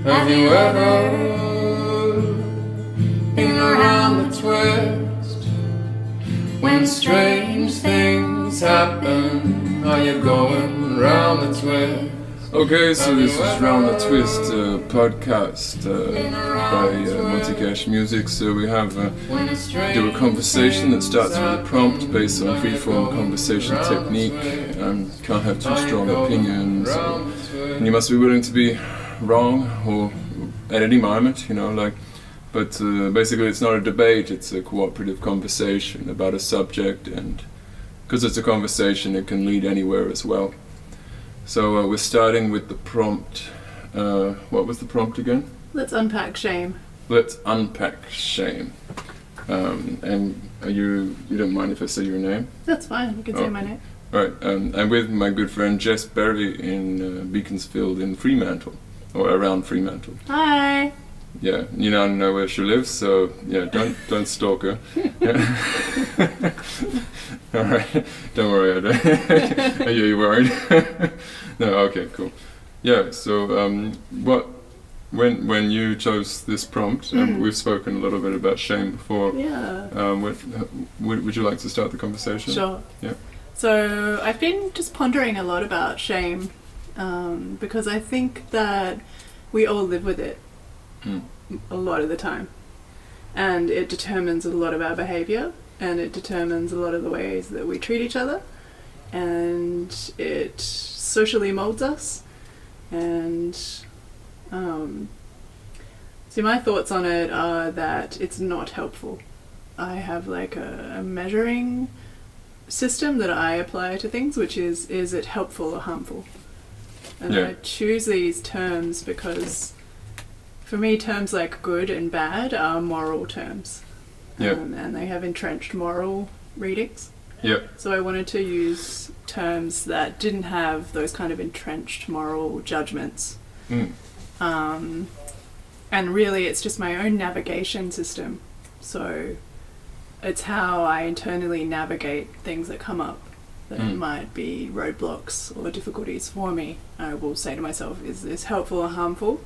Have you ever been around the twist? When strange things happen, are you going round the twist? Okay, so this is Round the Twist podcast by Monty Cash Music. So we have do a conversation that starts with a prompt based on freeform conversation technique. Can't have too strong opinions, and you must be willing to be wrong or at any moment, you know, like. But basically, it's not a debate; it's a cooperative conversation about a subject, and because it's a conversation, it can lead anywhere as well. So we're starting with the prompt. What was the prompt again? Let's unpack shame. Let's unpack shame. And you don't mind if I say your name? That's fine. You can say my name. All right. I'm with my good friend Jess Berry in Beaconsfield in Fremantle, or around Fremantle. Hi. Yeah, you now know where she lives, so yeah, don't stalk her. Yeah. All right, don't worry. Are you worried? No, okay, cool. Yeah, so when you chose this prompt, and we've spoken a little bit about shame before. Yeah. Would you like to start the conversation? Sure. Yeah. So I've been just pondering a lot about shame, because I think that we all live with it a lot of the time, and it determines a lot of our behavior, and it determines a lot of the ways that we treat each other, and it socially molds us. And see, my thoughts on it are that it's not helpful. I have like a measuring system that I apply to things, which is it helpful or harmful? And Yeah. I choose these terms because for me, terms like good and bad are moral terms. Yeah. And they have entrenched moral readings. Yeah. So I wanted to use terms that didn't have those kind of entrenched moral judgments. And really it's just my own navigation system. So it's how I internally navigate things that come up that might be roadblocks or difficulties for me. I will say to myself, is this helpful or harmful?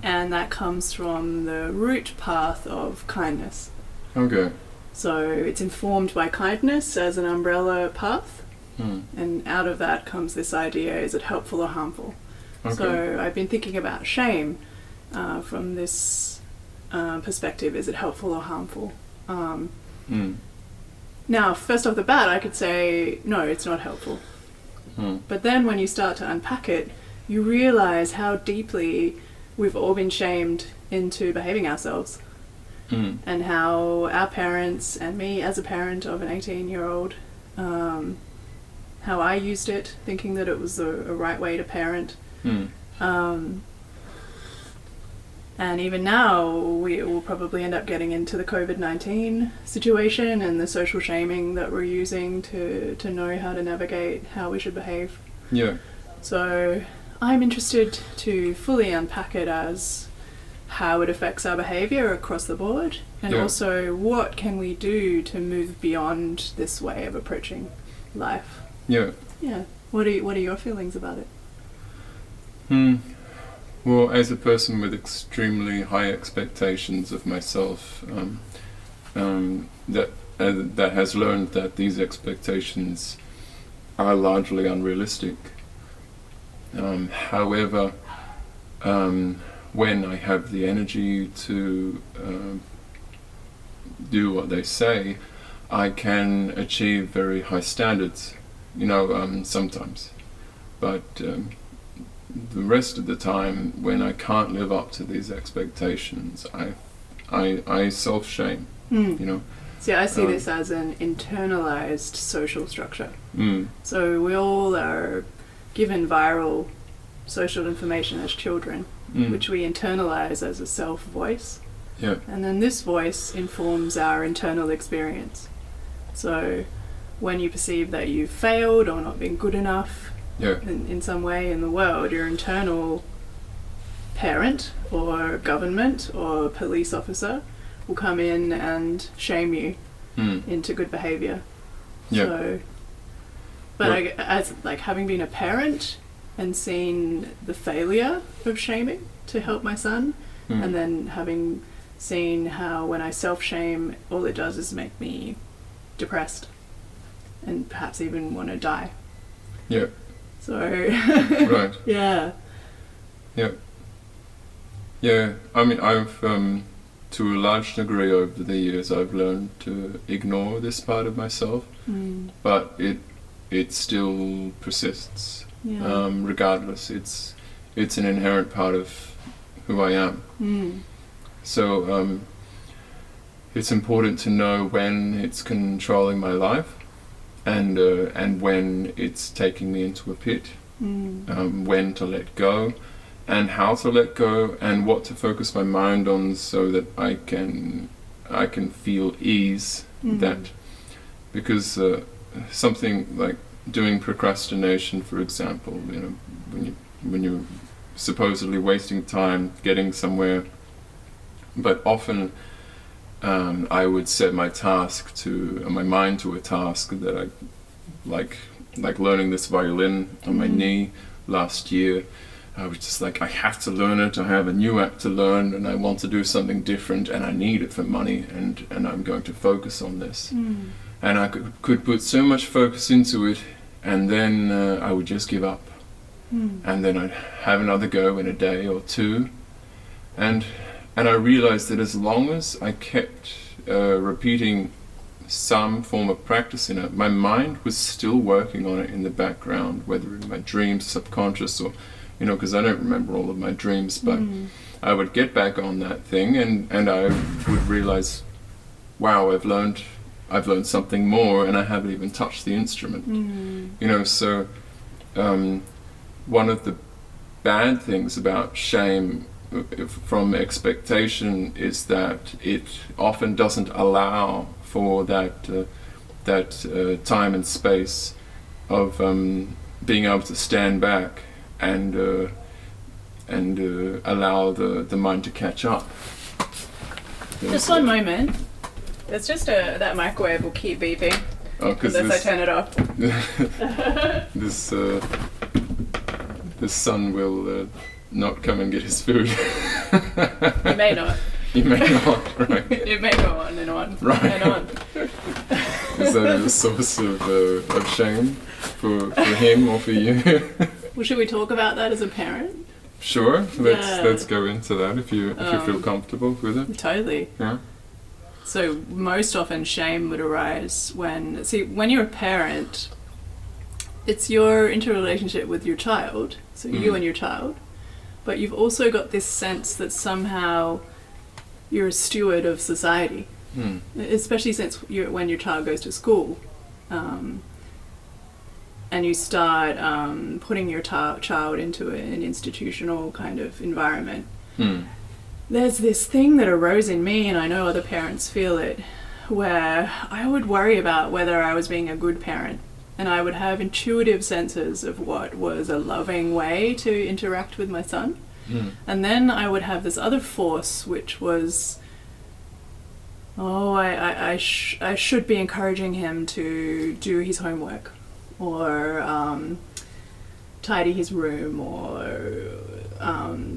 And that comes from the root path of kindness. Okay. So it's informed by kindness as an umbrella path, and out of that comes this idea, is it helpful or harmful? Okay. So I've been thinking about shame from this perspective, is it helpful or harmful? Now, first off the bat, I could say, no, it's not helpful. But then when you start to unpack it, you realize how deeply we've all been shamed into behaving ourselves. And how our parents, and me as a parent of an 18-year-old, how I used it, thinking that it was a right way to parent. And even now, we will probably end up getting into the COVID-19 situation and the social shaming that we're using to know how to navigate how we should behave. Yeah. So I'm interested to fully unpack it as how it affects our behaviour across the board, and also what can we do to move beyond this way of approaching life. Yeah. Yeah. What are your feelings about it? Well, as a person with extremely high expectations of myself, that has learned that these expectations are largely unrealistic. However, when I have the energy to do what they say, I can achieve very high standards, you know, sometimes. But the rest of the time, when I can't live up to these expectations, I self-shame, you know. See, I see this as an internalized social structure. Mm. So we all are given viral social information as children, which we internalize as a self-voice. Yeah. And then this voice informs our internal experience. So when you perceive that you've failed or not been good enough in some way in the world, your internal parent or government or police officer will come in and shame you into good behavior. Yeah. So, but as like having been a parent and seen the failure of shaming to help my son, and then having seen how when I self-shame, all it does is make me depressed and perhaps even want to die. Yeah. So, Right. yeah. Yeah. Yeah. I mean, I've to a large degree over the years, I've learned to ignore this part of myself, but it still persists. Yeah. Regardless, it's an inherent part of who I am. So it's important to know when it's controlling my life, and when it's taking me into a pit. When to let go, and how to let go, and what to focus my mind on, so that I can feel ease. That because something like doing procrastination, for example, when you're supposedly wasting time getting somewhere, but often I would set my mind to a task that I like learning this violin on my knee last year. I was just like, I have to learn it, I have a new app to learn, and I want to do something different, and I need it for money, and I'm going to focus on this. And I could put so much focus into it, and then I would just give up. And then I'd have another go in a day or two. And I realized that as long as I kept repeating some form of practice in it, my mind was still working on it in the background, whether in my dreams, subconscious, or, because I don't remember all of my dreams, but I would get back on that thing, and I would realize, wow, I've learned something more, and I haven't even touched the instrument. So one of the bad things about shame from expectation is that it often doesn't allow for that time and space of being able to stand back and allow the mind to catch up. Just one moment. It's just that microwave will keep beeping because unless I turn it off. this son will not come and get his food. He may not. He may not, right. It may go on and on right. and on. Is that a source of shame for him or for you? Well, should we talk about that as a parent? Sure, let's go into that if you feel comfortable with it. Totally. Yeah. So most often shame would arise when you're a parent, it's your interrelationship with your child, so you and your child, but you've also got this sense that somehow you're a steward of society, especially when your child goes to school, and you start putting your child into an institutional kind of environment. There's this thing that arose in me, and I know other parents feel it, where I would worry about whether I was being a good parent, and I would have intuitive senses of what was a loving way to interact with my son. And then I would have this other force, which was, I should be encouraging him to do his homework, or tidy his room, or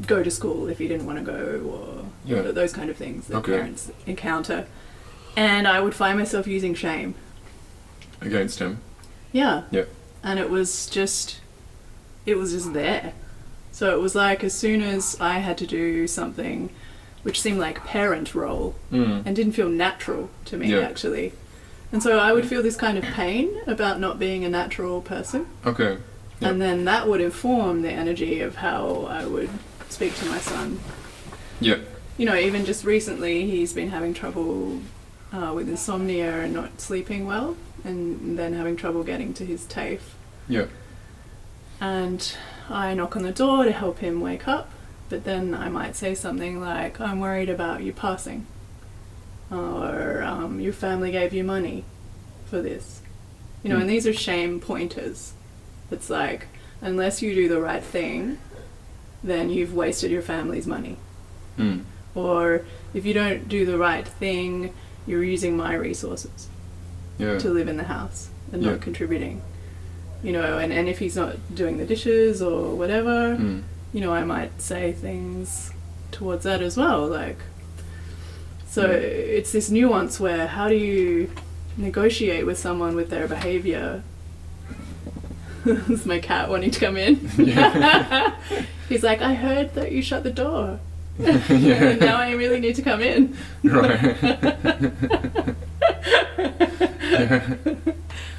go to school if he didn't want to go, or those kind of things that parents encounter. And I would find myself using shame against him. Yeah. Yeah. And it was just there. So it was like, as soon as I had to do something which seemed like parent role and didn't feel natural to me, actually. And so I would feel this kind of pain about not being a natural person. Okay. Yep. And then that would inform the energy of how I would speak to my son. Yeah. Even just recently, he's been having trouble with insomnia and not sleeping well, and then having trouble getting to his TAFE. Yeah. And I knock on the door to help him wake up, but then I might say something like, I'm worried about you passing, or your family gave you money for this. And these are shame pointers. It's like, unless you do the right thing, then you've wasted your family's money. Or if you don't do the right thing, you're using my resources to live in the house and not contributing. you know, and if he's not doing the dishes or whatever, Mm. you know, I might say things towards that as well, like, so Yeah. it's this nuance where how do you negotiate with someone with their behavior. This is my cat wanting to come in. Yeah. He's like, I heard that you shut the door. Yeah. And now I really need to come in. Right. Yeah.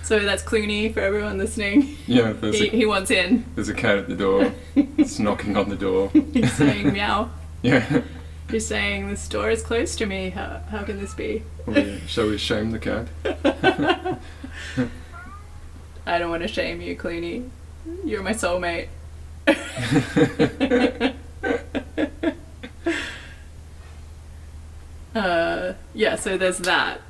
So that's Clooney for everyone listening. Yeah, there's He wants in. there's a cat at the door. It's knocking on the door. He's saying meow. Yeah. He's saying this door is close to me. How can this be? Shall we shame the cat? I don't want to shame you, Clooney. You're my soulmate. Yeah, so there's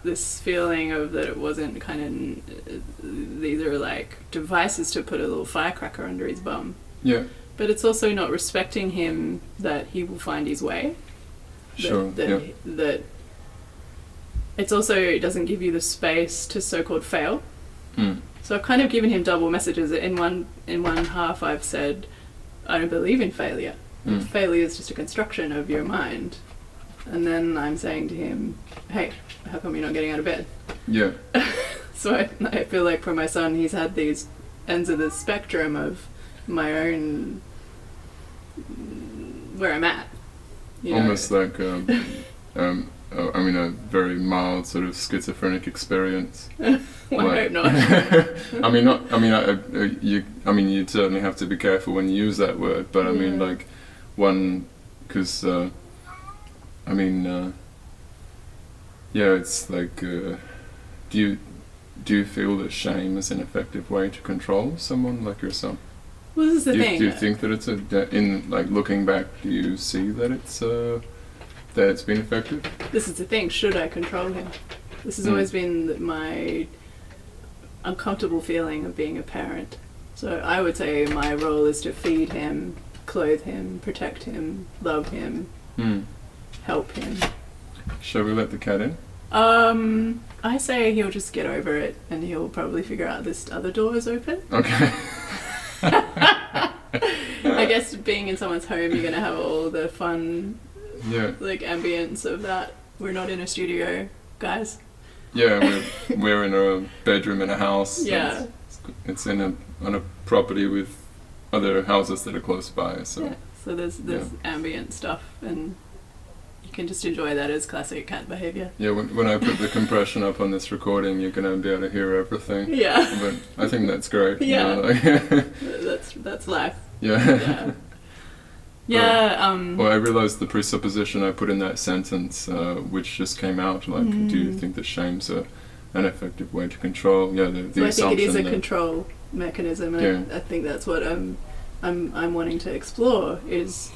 this feeling of that it wasn't kind of, these are like devices to put a little firecracker under his bum. Yeah. But it's also not respecting him that he will find his way. Sure. That it's also, it doesn't give you the space to so-called fail. Mm. So I've kind of given him double messages. In one half I've said, I don't believe in failure. Mm. Failure is just a construction of your mind. And then I'm saying to him, hey, how come you're not getting out of bed? Yeah. So I feel like for my son, he's had these ends of the spectrum of my own, where I'm at. You know? Almost like, I mean, a very mild sort of schizophrenic experience. Well, I hope not. I mean, not. I mean, I mean, you certainly have to be careful when you use that word. But I mean, Yeah. like, one, because, I mean, yeah, it's like, do you feel that shame is an effective way to control someone like yourself? Well, this is the thing. Do you think that it's in like looking back? Do you see that it's been effective? This is the thing. Should I control him? This has always been my uncomfortable feeling of being a parent. So I would say my role is to feed him, clothe him, protect him, love him, help him. Shall we let the cat in? I say he'll just get over it and he'll probably figure out this other door is open. Okay. I guess being in someone's home, you're gonna have all the fun, Yeah. like, ambience of that. We're not in a studio, guys. Yeah, we're in a bedroom in a house. Yeah. It's on a property with other houses that are close by. So Yeah. So there's ambient stuff, and you can just enjoy that as classic cat behavior. yeah, when I put the compression up on this recording, you're gonna be able to hear everything. Yeah. But I think that's great. you Yeah. know, like- That's life. yeah. Yeah. Yeah. Well, I realised the presupposition I put in that sentence, which just came out, like, do you think that shame's an effective way to control? Yeah, the So I think it is a assumption that- control mechanism, and Yeah. I think that's what I'm wanting to explore, is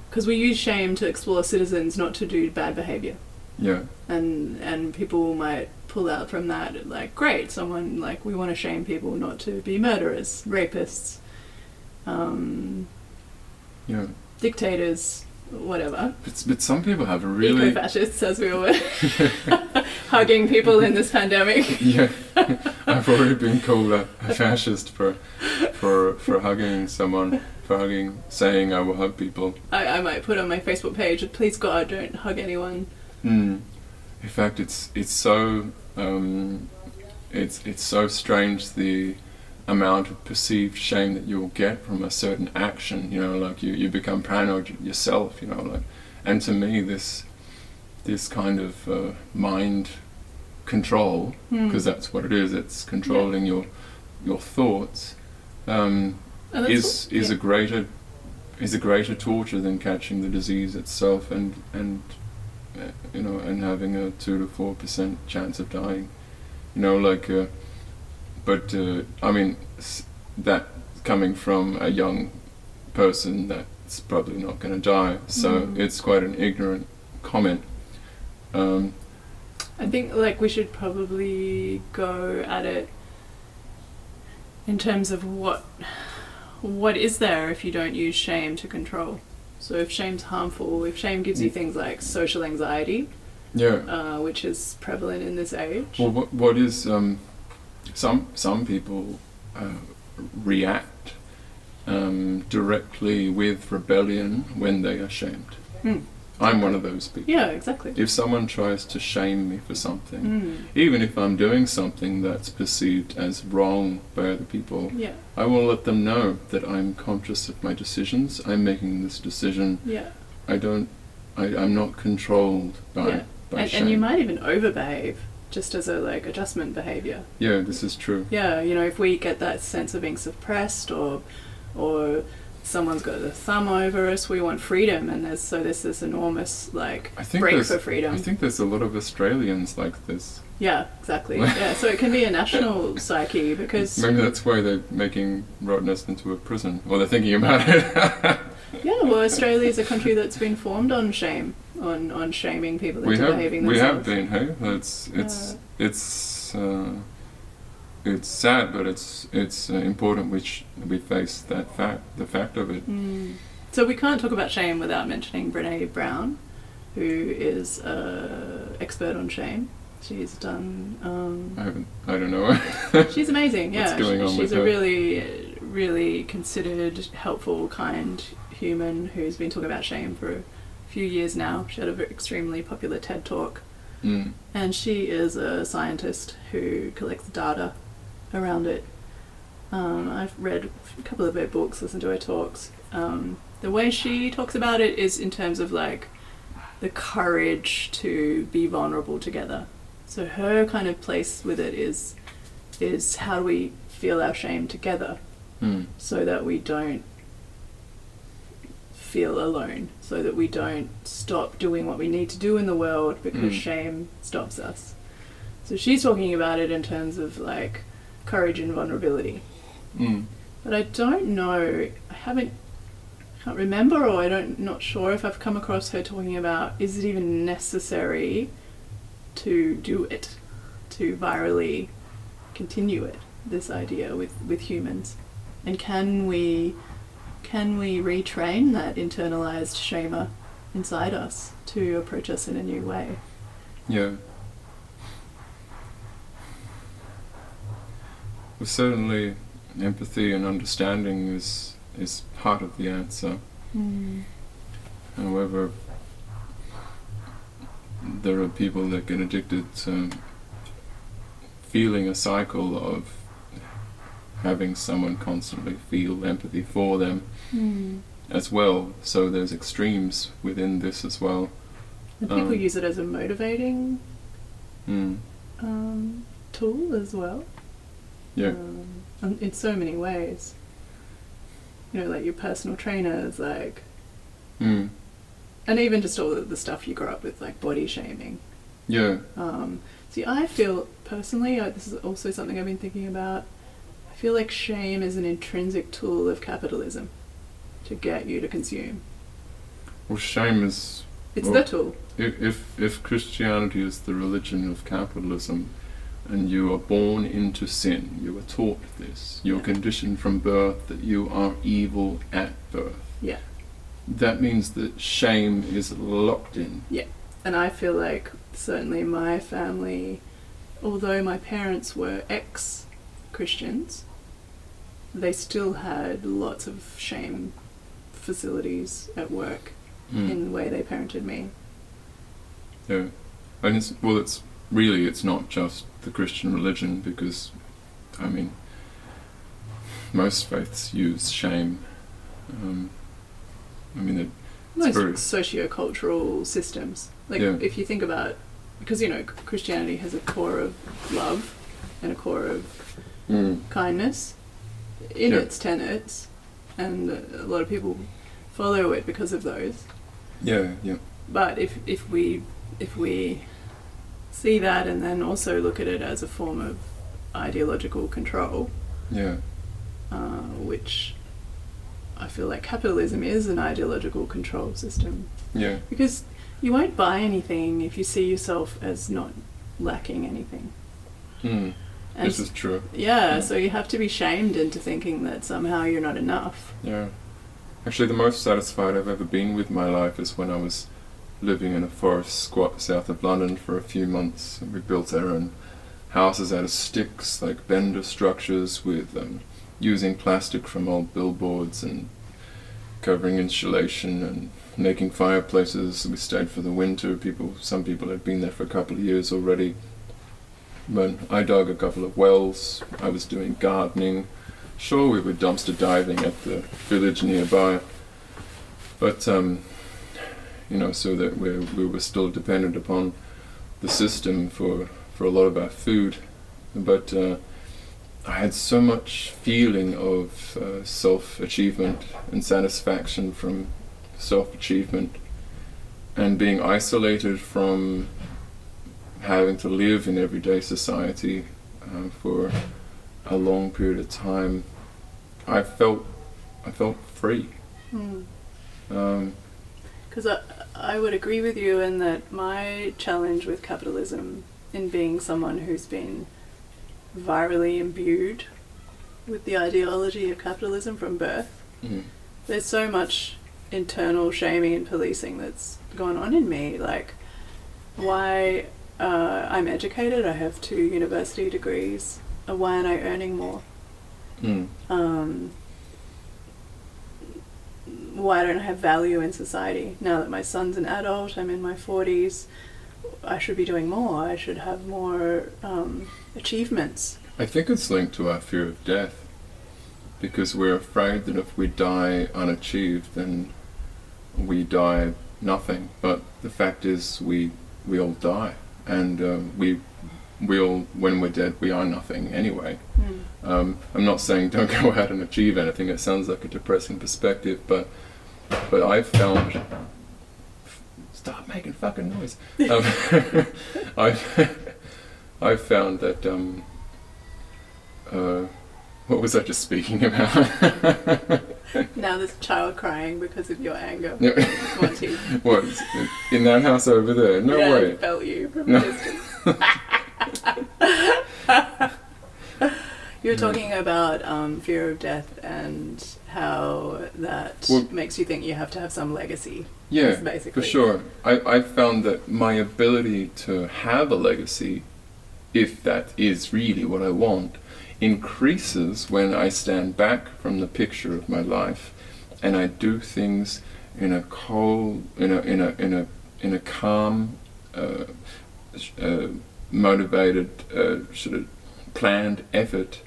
because we use shame to explore citizens, not to do bad behaviour. Yeah. And people might pull out from that, like, great, someone, like, we want to shame people not to be murderers, rapists, Yeah. dictators, whatever. But some people have a really... Eco-fascists, as we were hugging people in this pandemic. Yeah. I've already been called a fascist for hugging someone, saying I will hug people. I might put on my Facebook page, please God, don't hug anyone. In fact, it's so it's so strange, the amount of perceived shame that you'll get from a certain action. You know, like you become paranoid yourself. You know, like, and to me this kind of mind control, because that's what it is. It's controlling your thoughts. Is a greater torture than catching the disease itself, and you know, and having a 2 to 4% chance of dying. You know, like, but I mean, that coming from a young person that's probably not going to die, so it's quite an ignorant comment. I think, like, we should probably go at it in terms of what is there if you don't use shame to control. So if shame's harmful, if shame gives you things like social anxiety, Yeah. which is prevalent in this age. Well, what is some people react directly with rebellion when they are shamed. I'm one of those people. Yeah, exactly. If someone tries to shame me for something, even if I'm doing something that's perceived as wrong by other people, Yeah. I will let them know that I'm conscious of my decisions. I'm making this decision. Yeah. I'm not controlled by shame. And you might even overbehave just as a like adjustment behavior. Yeah, this is true. Yeah, you know, if we get that sense of being suppressed or someone's got a thumb over us, we want freedom, and there's this enormous like break for freedom. I think there's a lot of Australians like this. Yeah, exactly. Yeah, so it can be a national psyche because Maybe that's why they're making Rottnest into a prison. Well, they're thinking about it. yeah, well, Australia is a country that's been formed on shame, on shaming people into behaving themselves. We have been, hey? It's sad, but it's important we face the fact of it. So we can't talk about shame without mentioning Brené Brown, who is an expert on shame. She's done. I don't know. She's amazing. Yeah, What's going on she's with a her? really, really considered, helpful, kind human who's been talking about shame for a few years now. She had an extremely popular TED talk, and she is a scientist who collects data around it. I've read a couple of her books, listened to her talks. The way she talks about it is in terms of like the courage to be vulnerable together. So her kind of place with it is how do we feel our shame together so that we don't feel alone, so that we don't stop doing what we need to do in the world because shame stops us. So she's talking about it in terms of like courage and vulnerability. But I don't know, can't remember, or not sure if I've come across her talking about, is it even necessary to do it, to virally continue it, this idea with humans? And can we retrain that internalized shamer inside us to approach us in a new way? Yeah. Well, certainly empathy and understanding is part of the answer. However, there are people that get addicted to feeling a cycle of having someone constantly feel empathy for them as well. So there's extremes within this as well. And people use it as a motivating tool as well. Yeah. In so many ways. You know, like your personal trainers, like... And even just all the stuff you grow up with, like body shaming. Yeah. See, I feel, personally, this is also something I've been thinking about, I feel like shame is an intrinsic tool of capitalism to get you to consume. Well, shame is... It's the tool. If Christianity is the religion of capitalism, and you are born into sin, you are taught this, you're conditioned from birth that you are evil at birth. Yeah. That means that shame is locked in. Yeah. And I feel like certainly my family, although my parents were ex-Christians, they still had lots of shame facilities at work in the way they parented me. Yeah. And it's not just the Christian religion, because, I mean, most faiths use shame. Most socio-cultural systems. Like, if you think about, because, you know, Christianity has a core of love and a core of kindness in its tenets, and a lot of people follow it because of those. Yeah, yeah. But if we see that and then also look at it as a form of ideological control, which I feel like capitalism is an ideological control system. Yeah. Because you won't buy anything if you see yourself as not lacking anything. This is true. Yeah, so you have to be shamed into thinking that somehow you're not enough. Yeah. Actually, the most satisfied I've ever been with my life is when I was living in a forest squat south of London for a few months, and we built our own houses out of sticks, like bender structures with using plastic from old billboards and covering insulation and making fireplaces. We stayed for the winter. Some people had been there for a couple of years already. But I dug a couple of wells. I was doing gardening. Sure, we were dumpster diving at the village nearby, but so that we were still dependent upon the system for a lot of our food. But I had so much feeling of self-achievement and satisfaction from self-achievement, and being isolated from having to live in everyday society for a long period of time. I felt free. Because I would agree with you in that my challenge with capitalism, in being someone who's been virally imbued with the ideology of capitalism from birth, there's so much internal shaming and policing that's gone on in me. Like, why I'm educated, I have 2 university degrees, why aren't I earning more? Why don't I have value in society? Now that my son's an adult, I'm in my 40s, I should be doing more. I should have more achievements. I think it's linked to our fear of death, because we're afraid that if we die unachieved, then we die nothing. But the fact is, we all die, and we all, when we're dead, we are nothing anyway. I'm not saying don't go out and achieve anything. It sounds like a depressing perspective, but I've found. Stop making fucking noise. I've found that. What was I just speaking about? Now there's a child crying because of your anger. Monty. What? In that house over there? No way. I felt you from a distance. You were talking about fear of death and how that makes you think you have to have some legacy. Yeah, basically. for sure. I found that my ability to have a legacy, if that is really what I want, increases when I stand back from the picture of my life and I do things in a calm, motivated, sort of planned effort,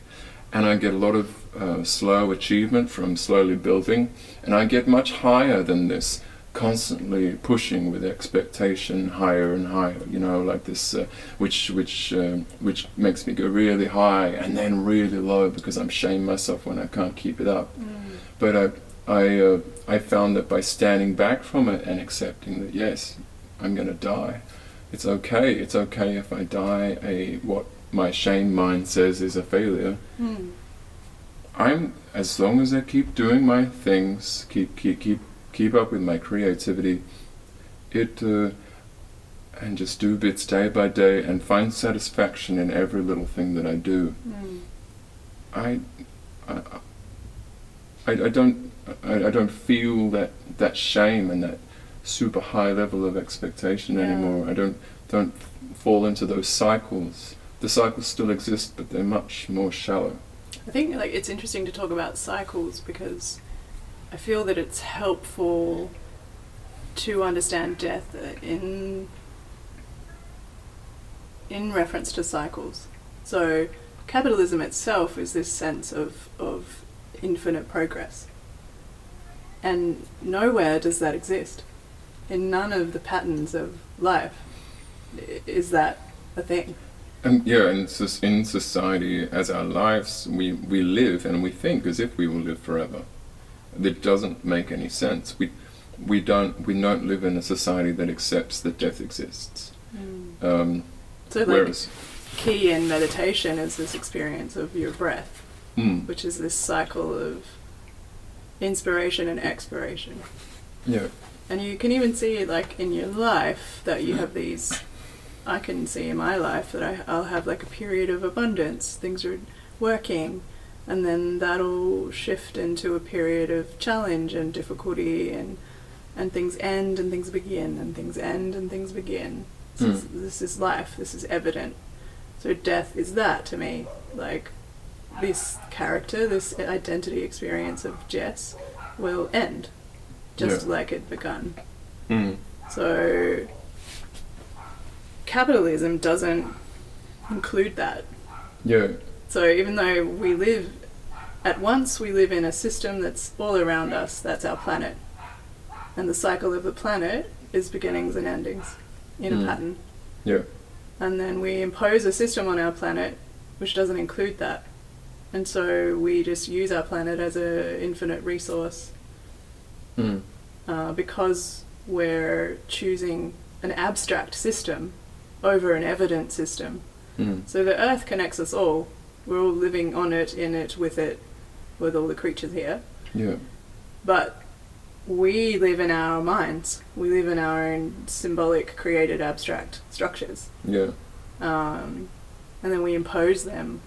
and I get a lot of slow achievement from slowly building, and I get much higher than this constantly pushing with expectation higher and higher, like this, which makes me go really high and then really low because I'm shaming myself when I can't keep it up. But I found that by standing back from it and accepting that yes, I'm going to die. It's okay if I die what my shame mind says is a failure. As long as I keep doing my things, keep up with my creativity, and just do bits day by day and find satisfaction in every little thing that I do. I don't feel that shame and that super high level of expectation anymore. I don't fall into those cycles. The cycles still exist, but they're much more shallow. I think it's interesting to talk about cycles because I feel that it's helpful to understand death in reference to cycles. So capitalism itself is this sense of infinite progress. And nowhere does that exist. In none of the patterns of life is that a thing. And in society, as our lives, we live and we think as if we will live forever. That doesn't make any sense. We don't live in a society that accepts that death exists. Whereas key in meditation is this experience of your breath, which is this cycle of inspiration and expiration. Yeah. And you can even see in your life that you have these. I can see in my life that I'll have a period of abundance. Things are working. And then that'll shift into a period of challenge and difficulty, and things end and things begin, and things end and things begin. This is life. This is evident. So death is that to me. Like, this character, this identity experience of Jess will end, just like it begun. So capitalism doesn't include that. Yeah. So even though we live in a system that's all around us, that's our planet. And the cycle of the planet is beginnings and endings in a pattern. Yeah. And then we impose a system on our planet which doesn't include that. And so we just use our planet as an infinite resource because we're choosing an abstract system over an evident system. So the earth connects us all. We're all living on it, in it, with all the creatures here. Yeah. But we live in our minds. We live in our own symbolic, created, abstract structures. Yeah. And then we impose them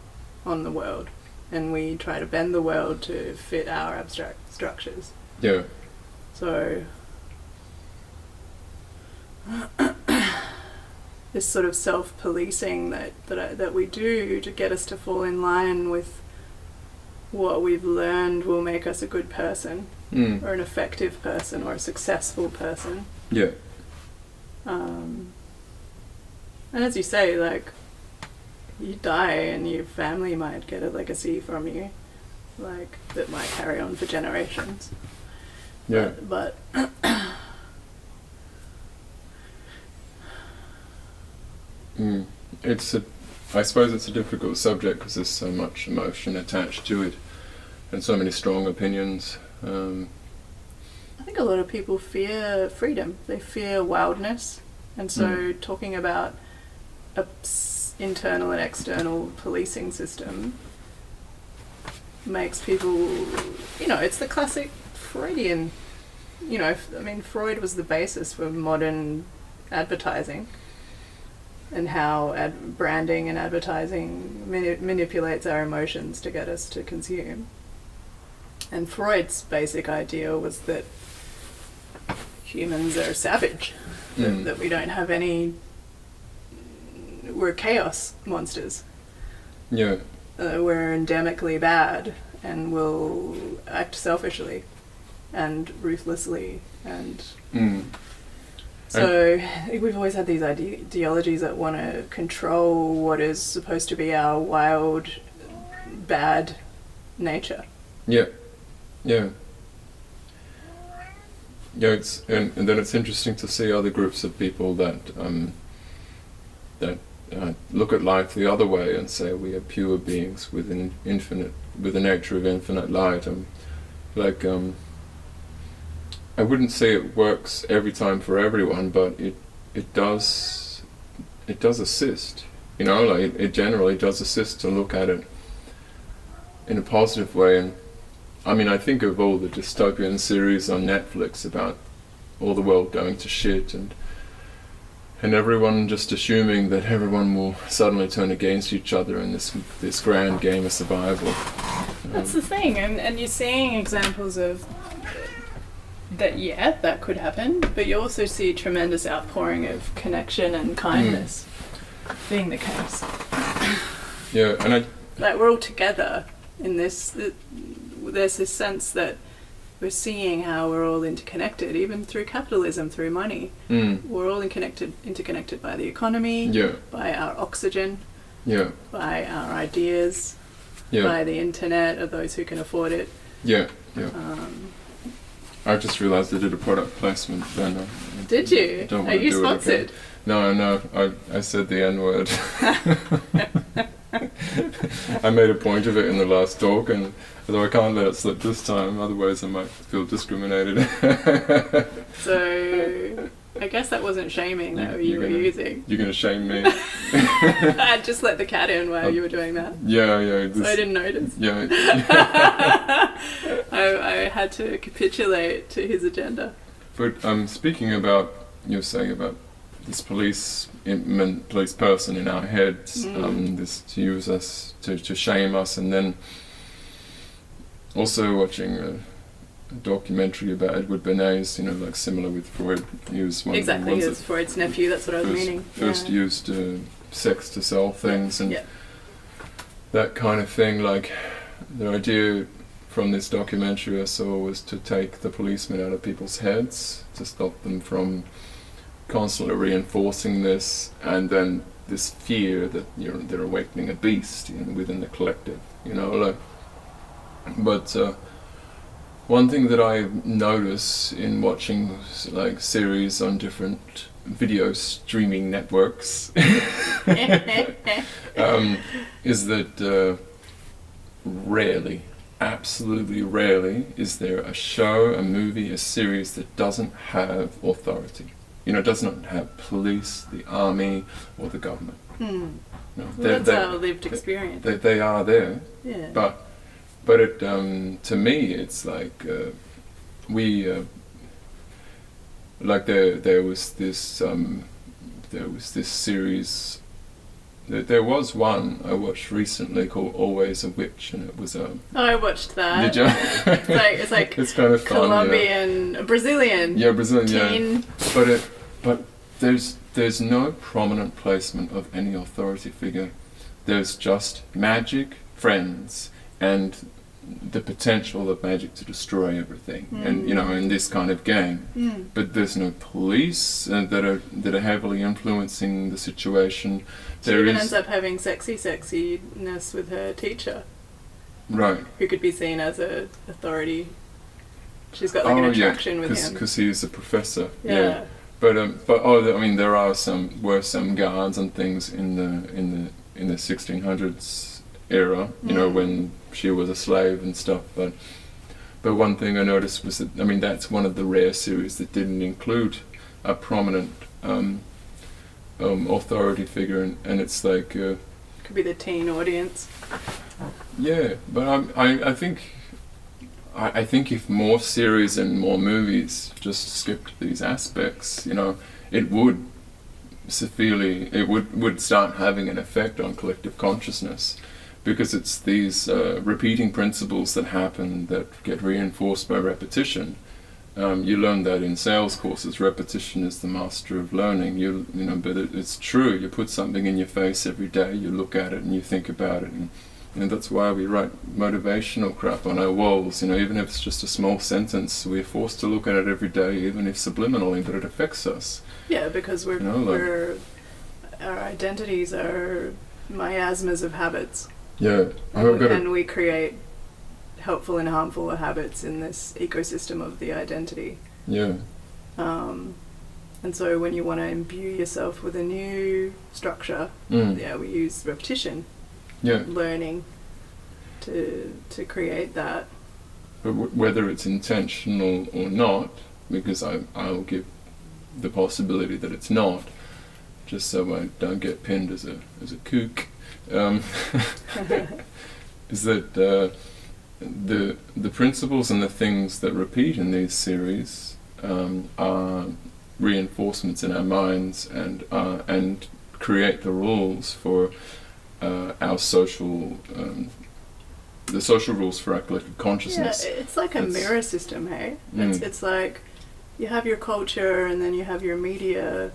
on the world. And we try to bend the world to fit our abstract structures. Yeah. So this sort of self-policing that we do to get us to fall in line with what we've learned will make us a good person, or an effective person, or a successful person. Yeah. And as you say, like, you die and your family might get a legacy from you, like, that might carry on for generations. Yeah. But I suppose it's a difficult subject because there's so much emotion attached to it and so many strong opinions. I think a lot of people fear freedom. They fear wildness. And so talking about a internal and external policing system makes people, it's the classic Freudian, Freud was the basis for modern advertising and how branding and advertising manipulates our emotions to get us to consume. And Freud's basic idea was that humans are savage, that we don't have we're chaos monsters. Yeah. We're endemically bad and will act selfishly and ruthlessly and so we've always had these ideologies that want to control what is supposed to be our wild, bad nature. Yeah. Yeah. Yeah, and then it's interesting to see other groups of people that look at life the other way and say we are pure beings with the nature of infinite light. I wouldn't say it works every time for everyone, but it does assist. It generally does assist to look at it in a positive way. And I think of all the dystopian series on Netflix about all the world going to shit and everyone just assuming that everyone will suddenly turn against each other in this grand game of survival. That's the thing, and you're seeing examples of that could happen, but you also see a tremendous outpouring of connection and kindness being the case. Yeah, and like, we're all together in this. There's this sense that we're seeing how we're all interconnected, even through capitalism, through money. We're all interconnected by the economy, by our oxygen, by our ideas, by the internet of those who can afford it. Yeah. I just realised I did a product placement then. Did you? Are you sponsored? No, I said the N-word. I made a point of it in the last talk, and although I can't let it slip this time, otherwise I might feel discriminated. So I guess that wasn't shaming that you were using. You're going to shame me? I just let the cat in while you were doing that. Yeah. So I didn't notice. Yeah. I had to capitulate to his agenda. But speaking about, you were saying about this police person in our heads, this to use us, to shame us, and then also watching a documentary about Edward Bernays, similar with Freud. He was one exactly, of the he ones was Freud's nephew, that's what I was meaning. First used sex to sell things and Yeah. that kind of thing. Like the idea from this documentary I saw was to take the policemen out of people's heads, to stop them from constantly reinforcing this, and then this fear that they're awakening a beast within the collective, like. But one thing that I notice in watching like series on different video streaming networks is that rarely, absolutely rarely, is there a show, a movie, a series that doesn't have authority. Does not have police, the army, or the government. Well, that's our lived experience. They are there, Yeah. but it to me it's like like there was this series. There was one I watched recently called Always a Witch, and it was Oh, I watched that. Did you? It's like It's kind of fun. Colombian, Brazilian. Yeah, Brazilian. Teen. Yeah. But there's no prominent placement of any authority figure. There's just magic, friends, and the potential of magic to destroy everything, and in this kind of game. But there's no police that are heavily influencing the situation. She even ends up having sexiness with her teacher, right, who could be seen as a authority. She's got like an attraction with him because he's a professor. Yeah. But I mean, there were some guards and things in the 1600s era, when she was a slave and stuff. But one thing I noticed was that, I mean, that's one of the rare series that didn't include a prominent authority figure, and it's like could be the teen audience. yeah. But I think if more series and more movies just skipped these aspects, it would start having an effect on collective consciousness, because it's these repeating principles that happen that get reinforced by repetition. You learn that in sales courses. Repetition is the master of learning. But it's true. You put something in your face every day. You look at it and you think about it, and that's why we write motivational crap on our walls. Even if it's just a small sentence, we're forced to look at it every day, even if subliminally, but it affects us. Yeah, because our identities are miasmas of habits. Yeah, and we create helpful and harmful habits in this ecosystem of the identity. Yeah. And so when you want to imbue yourself with a new structure, we use repetition, learning to create that. But whether it's intentional or not, because I'll give the possibility that it's not, just so I don't get pinned as a kook. Is that the principles and the things that repeat in these series are reinforcements in our minds and create the rules for our social the social rules for our collective consciousness. Yeah, it's like a mirror system, hey? It's like you have your culture and then you have your media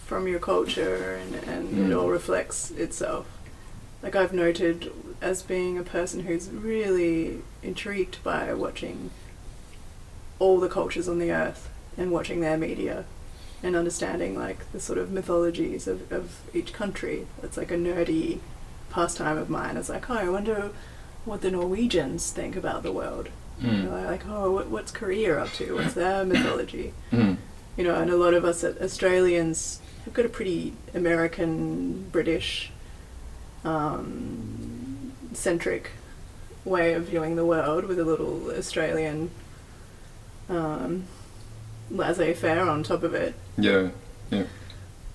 from your culture, and it all reflects itself. Like I've noted, as being a person who's really intrigued by watching all the cultures on the earth and watching their media and understanding like the sort of mythologies of each country. It's like a nerdy pastime of mine. It's like, I wonder what the Norwegians think about the world. Like, what's Korea up to? What's their mythology? And a lot of us Australians have got a pretty American, British centric way of viewing the world, with a little Australian laissez-faire on top of it.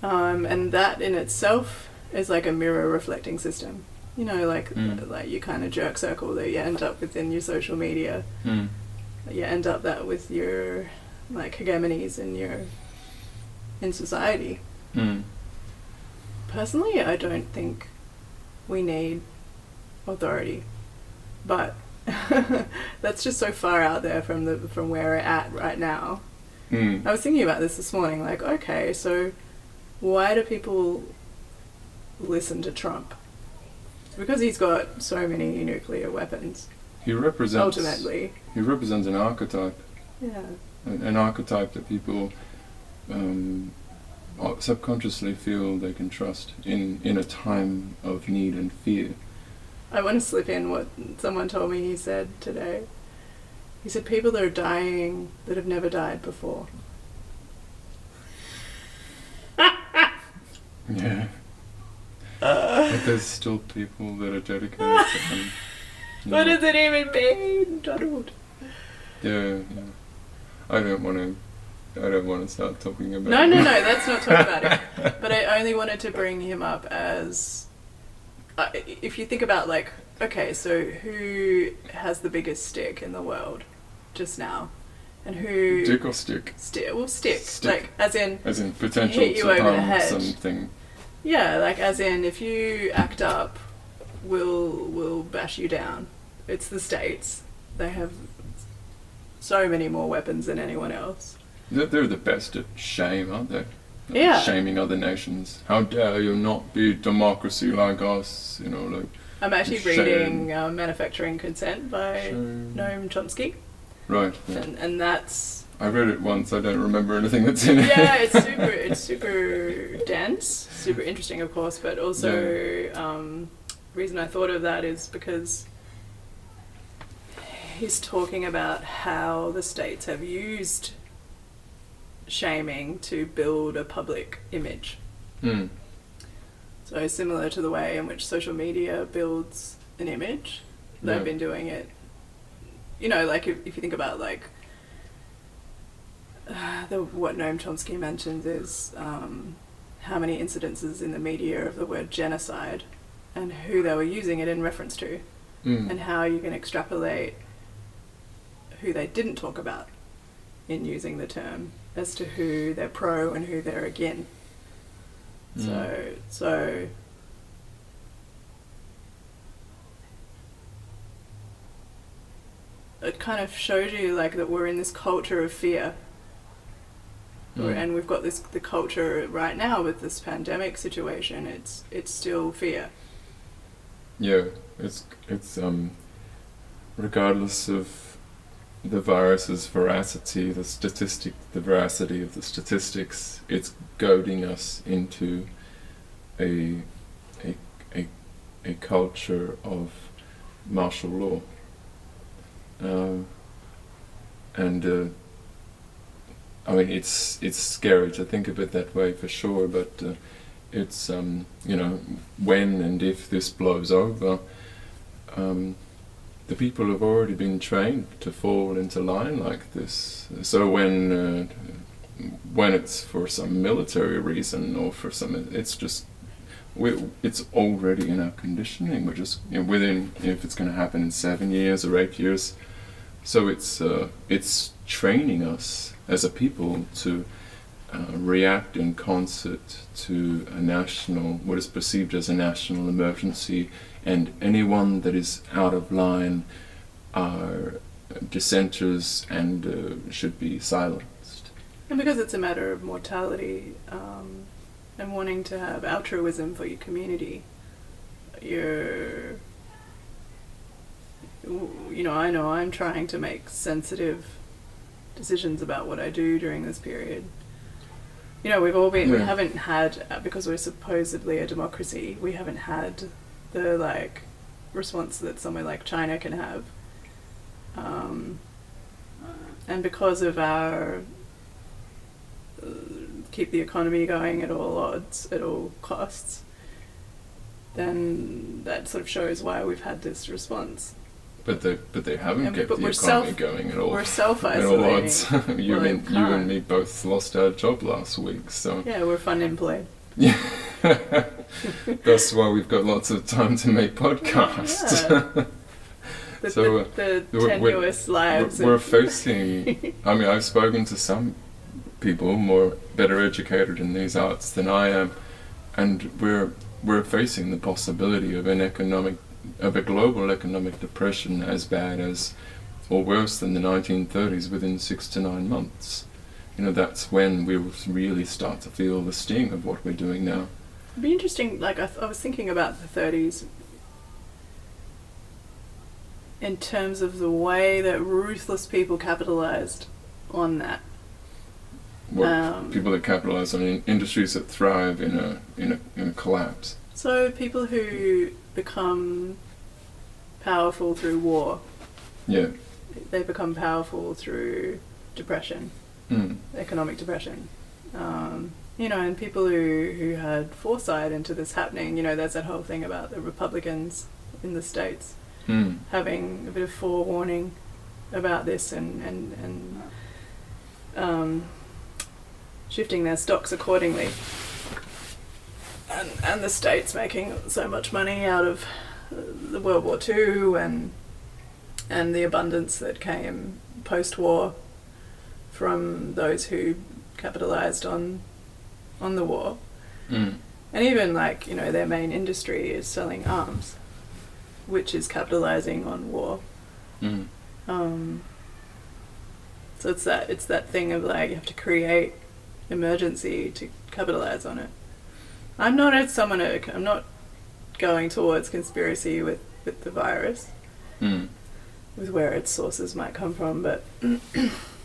And that in itself is like a mirror reflecting system. Like you kind of jerk circle that you end up within your social media. You end up that with your like hegemonies in society. Personally, I don't think we need authority, but that's just so far out there from where we're at right now. I was thinking about this morning, like, okay, so why do people listen to Trump. Because he's got so many nuclear weapons, He represents ultimately. He represents an archetype, Yeah. an archetype that people subconsciously feel they can trust in a time of need and fear. I want to slip in what someone told me he said today. He said people that are dying that have never died before. Yeah. But there's still people that are dedicated to him. What does it even mean, Donald? Yeah. I don't want to start talking about No, let's not talk about it. But I only wanted to bring him up as... if you think about, like, okay, so who has the biggest stick in the world just now? And who... Dick or stick? Stick. Stick. Like, as in potential hit you to over the harm head. something. Yeah, like, as in, if you act up, we'll bash you down. It's the States. They have so many more weapons than anyone else. They're the best at shame, aren't they? Yeah. Shaming other nations. How dare you not be democracy like us? You know, like. I'm actually Shame. reading Manufacturing Consent by Shame. Noam Chomsky. Right. Yeah. And that's... I read it once. I don't remember anything that's in it. Yeah, it's super dense, super interesting, of course, but also reason I thought of that is because he's talking about how the states have used shaming to build a public image. Mm. So similar to the way in which social media builds an image, they've been doing it. You know, like if you think about like what Noam Chomsky mentions is how many incidences in the media of the word genocide and who they were using it in reference to, and how you can extrapolate who they didn't talk about in using the term as to who they're pro and who they're against. So it kind of shows you like that we're in this culture of fear. And we've got the culture right now with this pandemic situation. It's still fear. Yeah, it's regardless of the virus's veracity, the veracity of the statistics, it's goading us into a culture of martial law. I mean, it's scary to think of it that way for sure, but it's you know, when and if this blows over, the people have already been trained to fall into line like this. So when it's for some military reason or for some, it's just it's already in our conditioning. We're just, you know, within, if it's going to happen in 7 years or 8 years, so it's training us as a people to react in concert to what is perceived as a national emergency, and anyone that is out of line are dissenters and should be silenced. And because it's a matter of mortality and wanting to have altruism for your community, I know I'm trying to make sensitive decisions about what I do during this period. You know, we haven't had, because we're supposedly a democracy, we haven't had the like response that somewhere like China can have. And because of our keep the economy going at all odds, at all costs, then that sort of shows why we've had this response. But they haven't kept the economy going at all. We're self-isolating. At all odds. you and me both lost our job last week, so... Yeah, we're unemployed. Yeah. That's why we've got lots of time to make podcasts. Yeah. The tenuous lives. We're facing... I mean, I've spoken to some people better educated in these arts than I am, and we're facing the possibility of a global economic depression as bad as, or worse than the 1930s within 6 to 9 months. You know, that's when we will really start to feel the sting of what we're doing now. It'd be interesting, like I was thinking about the 30s in terms of the way that ruthless people capitalized on that. People that capitalize on industries that thrive in a collapse. So people who become powerful through war. Yeah. They become powerful through depression, economic depression. And people who had foresight into this happening, there's that whole thing about the Republicans in the States having a bit of forewarning about this and shifting their stocks accordingly. And the States making so much money out of the World War II and the abundance that came post-war from those who capitalized on the war. And even their main industry is selling arms, which is capitalizing on war. So it's that thing of you have to create emergency to capitalize on it. I'm not going towards conspiracy with the virus, with where its sources might come from, but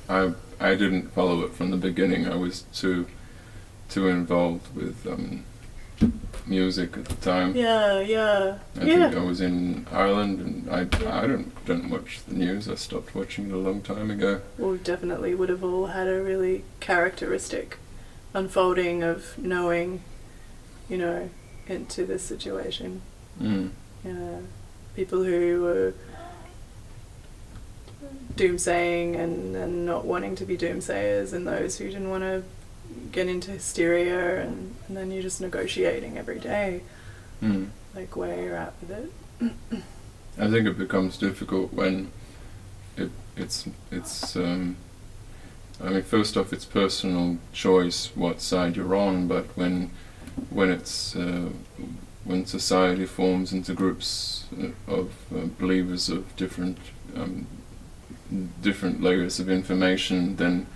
I didn't follow it from the beginning. I was too involved with music at the time. Yeah. I think I was in Ireland, and I don't watch the news. I stopped watching it a long time ago. Well, we definitely would have all had a really characteristic unfolding of knowing, into this situation. People who were doomsaying and not wanting to be doomsayers, and those who didn't want to get into hysteria, and then you're just negotiating every day, where you're at with it. I think it becomes difficult when it's first off, it's personal choice what side you're on, but when it's when society forms into groups of believers of different layers of information, then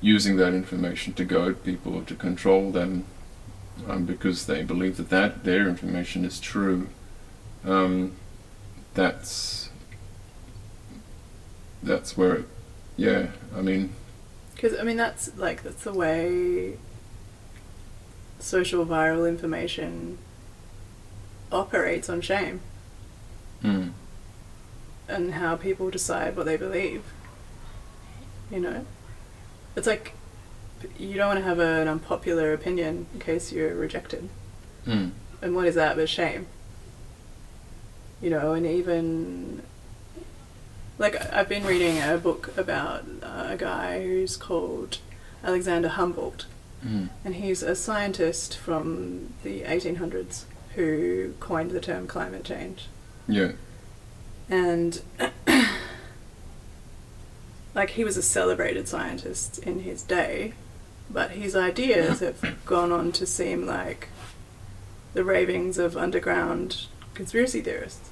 using that information to goad people or to control them, because they believe that their information is true. That's where because that's the way social viral information operates on shame, and how people decide what they believe. It's you don't want to have an unpopular opinion in case you're rejected. And what is that but shame? And even I've been reading a book about a guy who's called Alexander Humboldt, and he's a scientist from the 1800s who coined the term climate change. Yeah. And he was a celebrated scientist in his day, but his ideas have gone on to seem like the ravings of underground conspiracy theorists.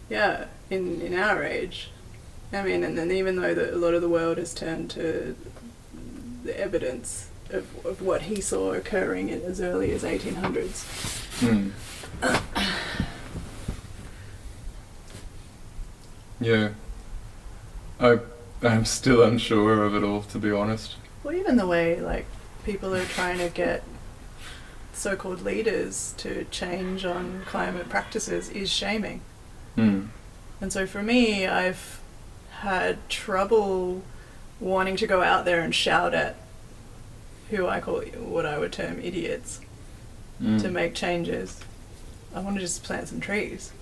Yeah, in our age. And then even though a lot of the world has turned to the evidence of what he saw occurring in as early as 1800s. Yeah. I'm still unsure of it all, to be honest. Well, even the way people are trying to get so-called leaders to change on climate practices is shaming. And so for me, I've had trouble wanting to go out there and shout at who I call what I would term idiots to make changes. I want to just plant some trees.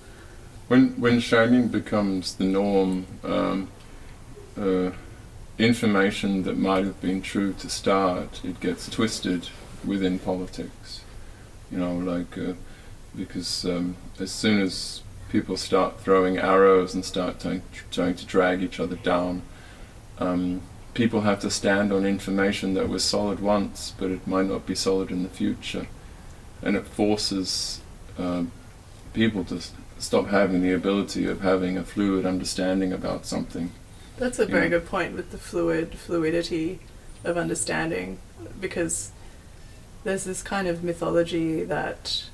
When shaming becomes the norm, information that might have been true to start, it gets twisted within politics. Because as soon as people start throwing arrows and start trying to drag each other down, people have to stand on information that was solid once, but it might not be solid in the future. And it forces people to stop having the ability of having a fluid understanding about something. That's a very good point with the fluidity of understanding, because there's this kind of mythology that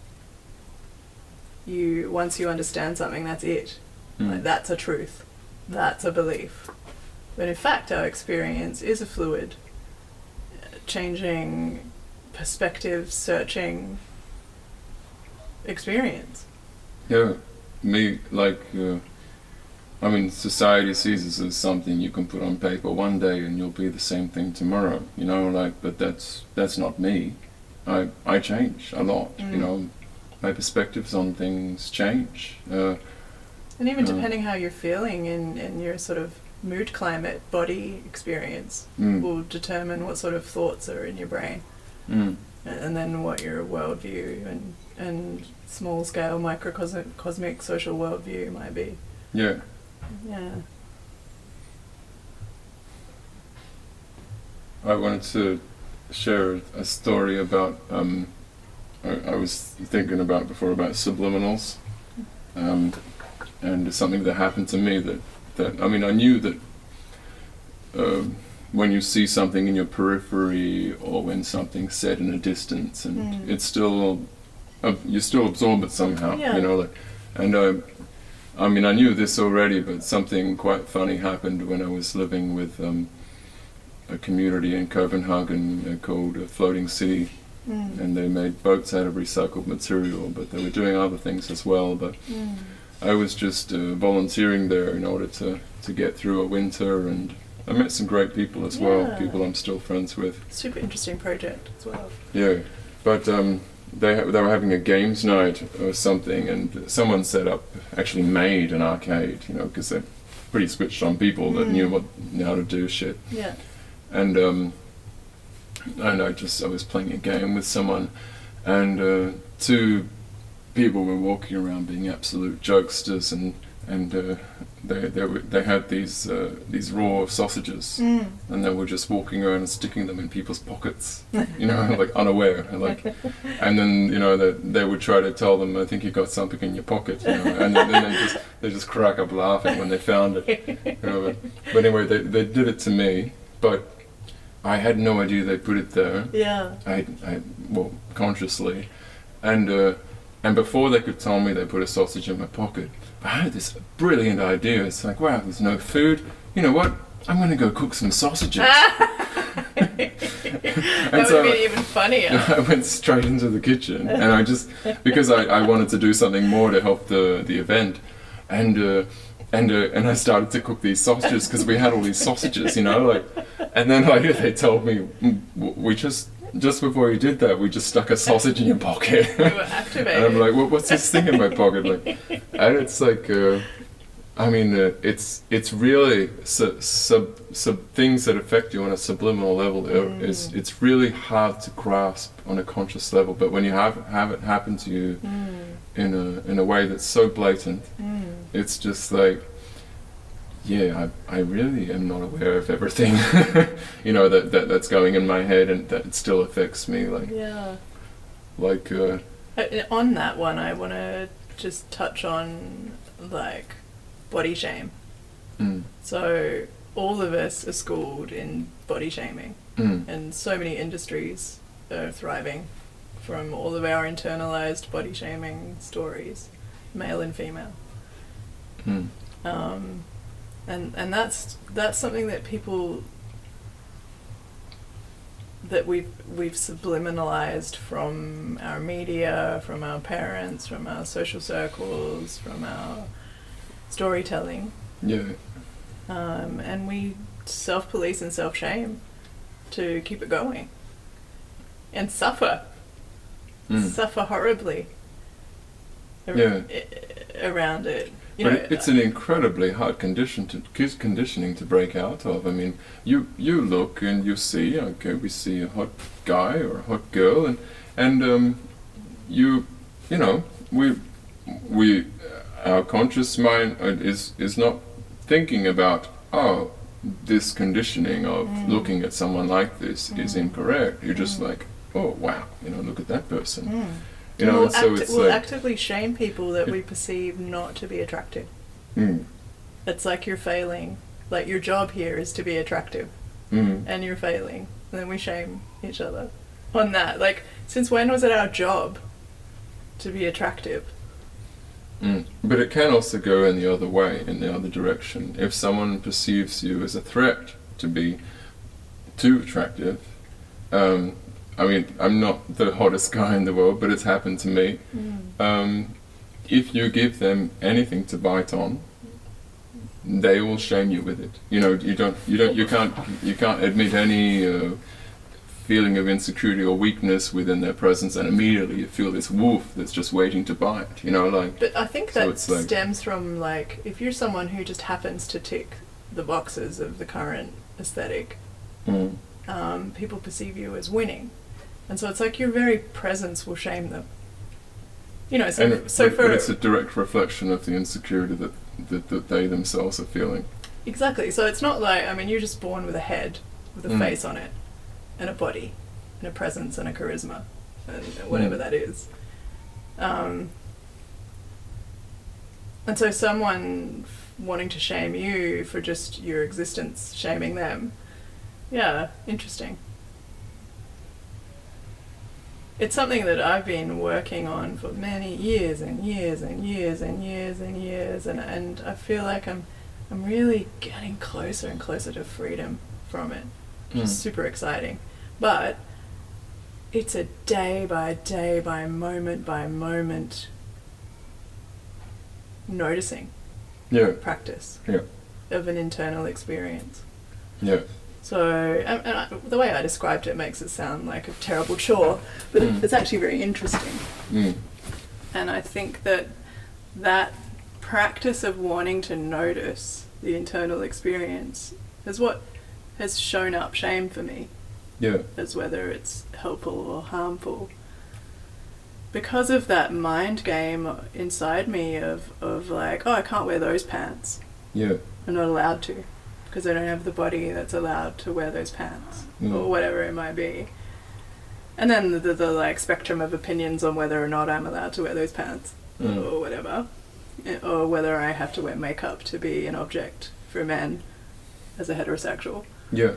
once you understand something, that's it. Like, that's a truth. That's a belief. But in fact, our experience is a fluid, changing, perspective searching experience. Yeah, society sees this as something you can put on paper one day and you'll be the same thing tomorrow, but that's not me. I change a lot, my perspectives on things change. And even depending how you're feeling in your sort of mood climate, body experience will determine what sort of thoughts are in your brain. And then what your worldview and small scale microcosmic social worldview might be. Yeah. Yeah. I wanted to share a story about I was thinking about before about subliminals, and something that happened to me that I knew that when you see something in your periphery or when something's said in a distance, and it's still you still absorb it somehow, and I knew this already, but something quite funny happened when I was living with a community in Copenhagen called Floating City, and they made boats out of recycled material, but they were doing other things as well. But I was just volunteering there in order to get through a winter, and I met some great people as well, people I'm still friends with. Super interesting project as well. Yeah, but they were having a games night or something, and someone actually made an arcade, because they're pretty switched on people that knew how to do shit. Yeah. And I was playing a game with someone, and two people were walking around being absolute jokesters, and they had these raw sausages, and they were just walking around and sticking them in people's pockets, like unaware, and then they would try to tell them, I think you got something in your pocket, and then they just crack up laughing when they found it. But anyway, they did it to me, but I had no idea they put it there. Yeah. Well, consciously, and before they could tell me they put a sausage in my pocket, I had this brilliant idea. It's like, wow, there's no food. You know what? I'm going to go cook some sausages. That would be even funnier. I went straight into the kitchen, and I just, because I wanted to do something more to help the event, and I started to cook these sausages because we had all these sausages, and then later they told me, we just before you did that, we just stuck a sausage in your pocket. You were activated. And I'm like, what's this thing in my pocket? And it's like, it's really things that affect you on a subliminal level. It's really hard to grasp on a conscious level, but when you have it happen to you in a way that's so blatant, it's just like, yeah, I really am not aware of everything, that's going in my head, and that it still affects me. On that one, I want to just touch on body shame. So all of us are schooled in body shaming, and so many industries are thriving from all of our internalized body shaming stories, male and female. And that's something that people that we've subliminalized from our media, from our parents, from our social circles, from our storytelling. Yeah. And we self-police and self-shame to keep it going, and suffer horribly around it. It's an incredibly hard conditioning to break out of. You look and you see, okay, we see a hot guy or a hot girl, and we our conscious mind is not thinking about, oh, this conditioning of looking at someone like this is incorrect. You're just like, oh wow, look at that person. We'll actively shame people that we perceive not to be attractive. It's like you're failing. Like, your job here is to be attractive, and you're failing. And then we shame each other. on that. Like, since when was it our job to be attractive? But it can also go in the other way, in the other direction. If someone perceives you as a threat to be too attractive, I mean, I'm not the hottest guy in the world, but it's happened to me. If you give them anything to bite on, they will shame you with it. You know, you can't admit any feeling of insecurity or weakness within their presence, and immediately you feel this wolf that's just waiting to bite. You know, like. But I think so that it's like, stems from, like, if you're someone who just happens to tick the boxes of the current aesthetic, people perceive you as winning, and so it's like your very presence will shame them. You know, but it's a direct reflection of the insecurity that they themselves are feeling. Exactly. So it's not like, I mean, you're just born with a head with a face on it, and a body, and a presence, and a charisma, and whatever that is. And so someone wanting to shame you for just your existence, shaming them, yeah, interesting. It's something that I've been working on for many years and years and years and years and years, and I feel like I'm really getting closer and closer to freedom from it, which is super exciting. But it's a day by day, by moment noticing practice of an internal experience. Yeah. So, the way I described it makes it sound like a terrible chore, but it's actually very interesting. And I think that practice of wanting to notice the internal experience is what has shown up shame for me. Yeah. As whether it's helpful or harmful. Because of that mind game inside me of like, oh, I can't wear those pants. Yeah. I'm not allowed to, because I don't have the body that's allowed to wear those pants, or whatever it might be. And then the like spectrum of opinions on whether or not I'm allowed to wear those pants, or whatever, or whether I have to wear makeup to be an object for men as a heterosexual. Yeah.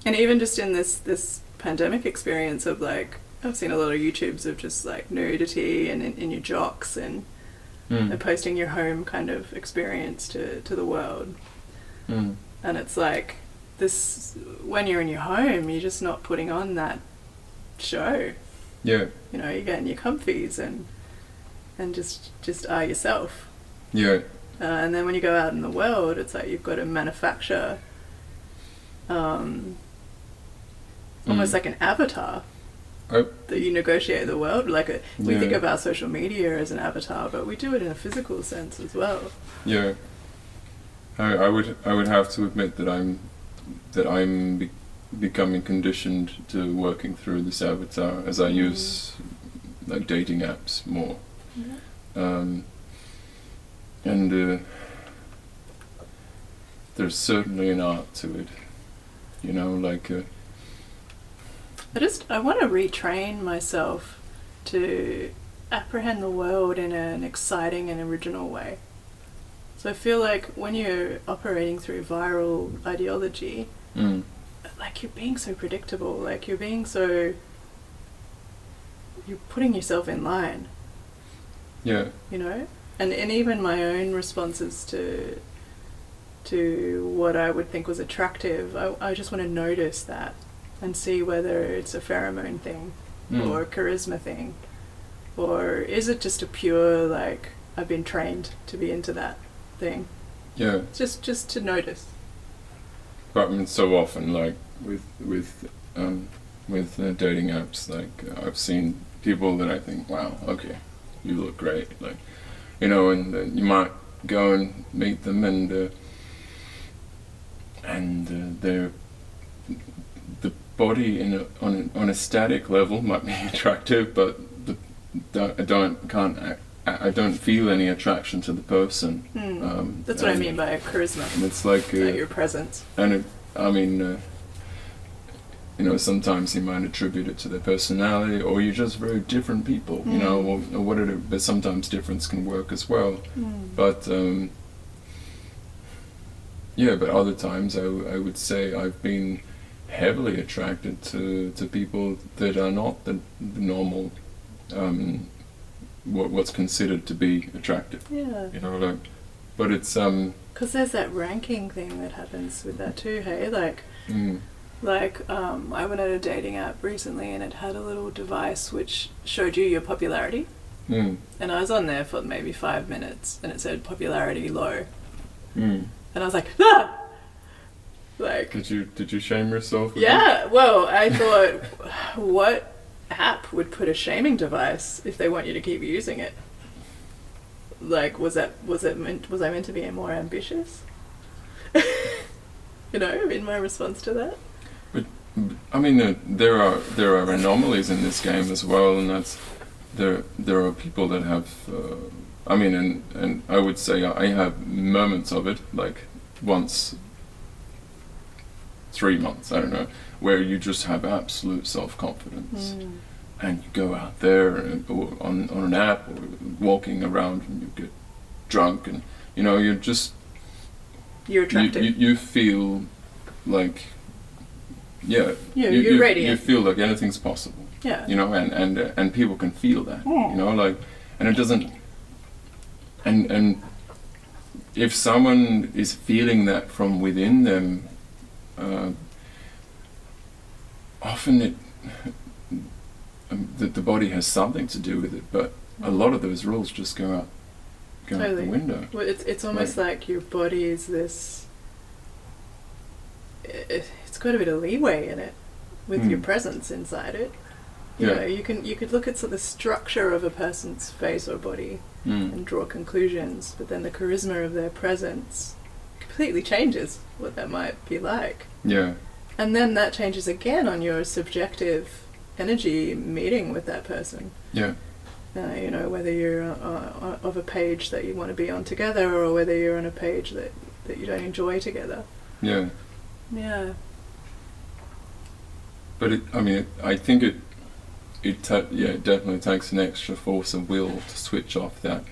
And even just in this pandemic experience of, like, I've seen a lot of YouTubes of just like nudity and in your jocks and posting your home kind of experience to the world. And it's like, this, when you're in your home, you're just not putting on that show. Yeah. You know, you're getting your comfies and just are yourself. Yeah. And then when you go out in the world, it's like you've got to manufacture almost like an avatar that you negotiate the world. Like we think of our social media as an avatar, but we do it in a physical sense as well. Yeah. I would have to admit that I'm becoming conditioned to working through this avatar as I use like dating apps more. And there's certainly an art to it, you know, like. I want to retrain myself to apprehend the world in an exciting and original way. So I feel like when you're operating through viral ideology, like you're being so predictable, like you're putting yourself in line. Yeah. You know? And even my own responses to what I would think was attractive, I just want to notice that and see whether it's a pheromone thing or a charisma thing, or is it just a pure, like, I've been trained to be into that thing. Yeah. Just to notice. But I mean, so often, like with dating apps, like I've seen people that I think, wow, okay, you look great, like, you know, and you might go and meet them, and they're the body on a static level might be attractive, but I don't feel any attraction to the person. That's what I mean by charisma. And it's like your presence. And you know, sometimes you might attribute it to their personality, or you're just very different people, you know, or whatever. But sometimes difference can work as well. But but other times I would say I've been heavily attracted to people that are not the normal, what's considered to be attractive. Yeah. You know, like, but it's Because there's that ranking thing that happens with that too, hey? mm, I went on a dating app recently and it had a little device which showed you your popularity. mm, And I was on there for maybe 5 minutes and it said popularity low. mm. And I was like, ah! Like, Did you shame yourself? yeah, well, I thought, what app would put a shaming device if they want you to keep using it? Like, was I meant to be more ambitious? You know, in my response to that. I mean, there are anomalies in this game as well, and that's there are people that have. I mean, and I would say I have moments of it, like once 3 months, I don't know, where you just have absolute self-confidence, and you go out there or on an app or walking around and you get drunk, and you know you're attractive. You feel like. Yeah, you're radiant. You feel like anything's possible. Yeah. You know, and people can feel that. Yeah. You know, like, and it doesn't. And if someone is feeling that from within them, often the body has something to do with it. But a lot of those rules just go out the window. Well, it's almost like your body is this. It's got a bit of leeway in it with your presence inside it. You know, you could look at the structure of a person's face or body and draw conclusions, but then the charisma of their presence completely changes what that might be like. Yeah. And then that changes again on your subjective energy meeting with that person. Yeah. You know, whether you're of a page that you want to be on together or whether you're on a page that you don't enjoy together. Yeah. Yeah. But I think it definitely takes an extra force of will to switch off that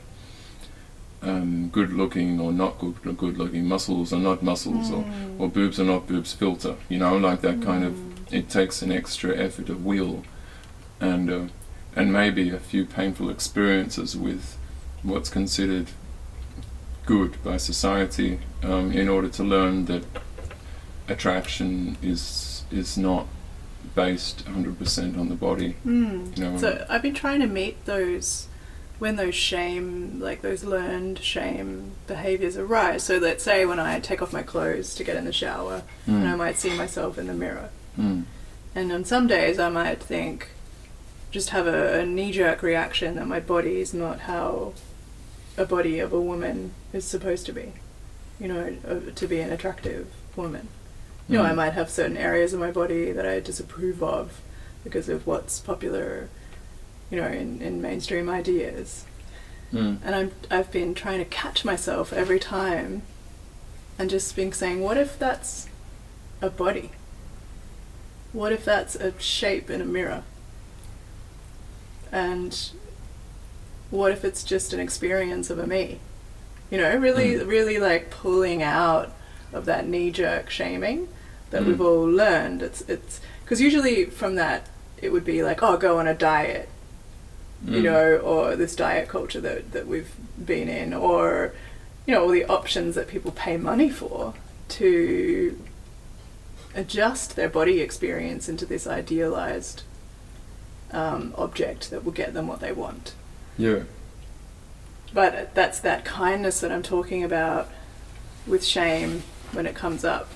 good-looking or not good-looking, muscles or not muscles, or boobs or not boobs filter. You know, like that kind of. It takes an extra effort of will, and maybe a few painful experiences with what's considered good by society, in order to learn that attraction is not based 100% on the body. You know. So I've been trying to meet those when those shame, like those learned shame behaviors arise. So let's say when I take off my clothes to get in the shower, and I might see myself in the mirror, and on some days I might think, just have a knee-jerk reaction that my body is not how a body of a woman is supposed to be. You know, to be an attractive woman. You know, I might have certain areas of my body that I disapprove of because of what's popular, you know, in mainstream ideas. And I've been trying to catch myself every time and just been saying, what if that's a body? What if that's a shape in a mirror? And what if it's just an experience of a me? You know, really like pulling out of that knee-jerk shaming that we've all learned. It's because usually from that it would be like, oh, go on a diet, you know, or this diet culture that we've been in, or you know, all the options that people pay money for to adjust their body experience into this idealized object that will get them what they want. Yeah. But that's that kindness that I'm talking about with shame when it comes up,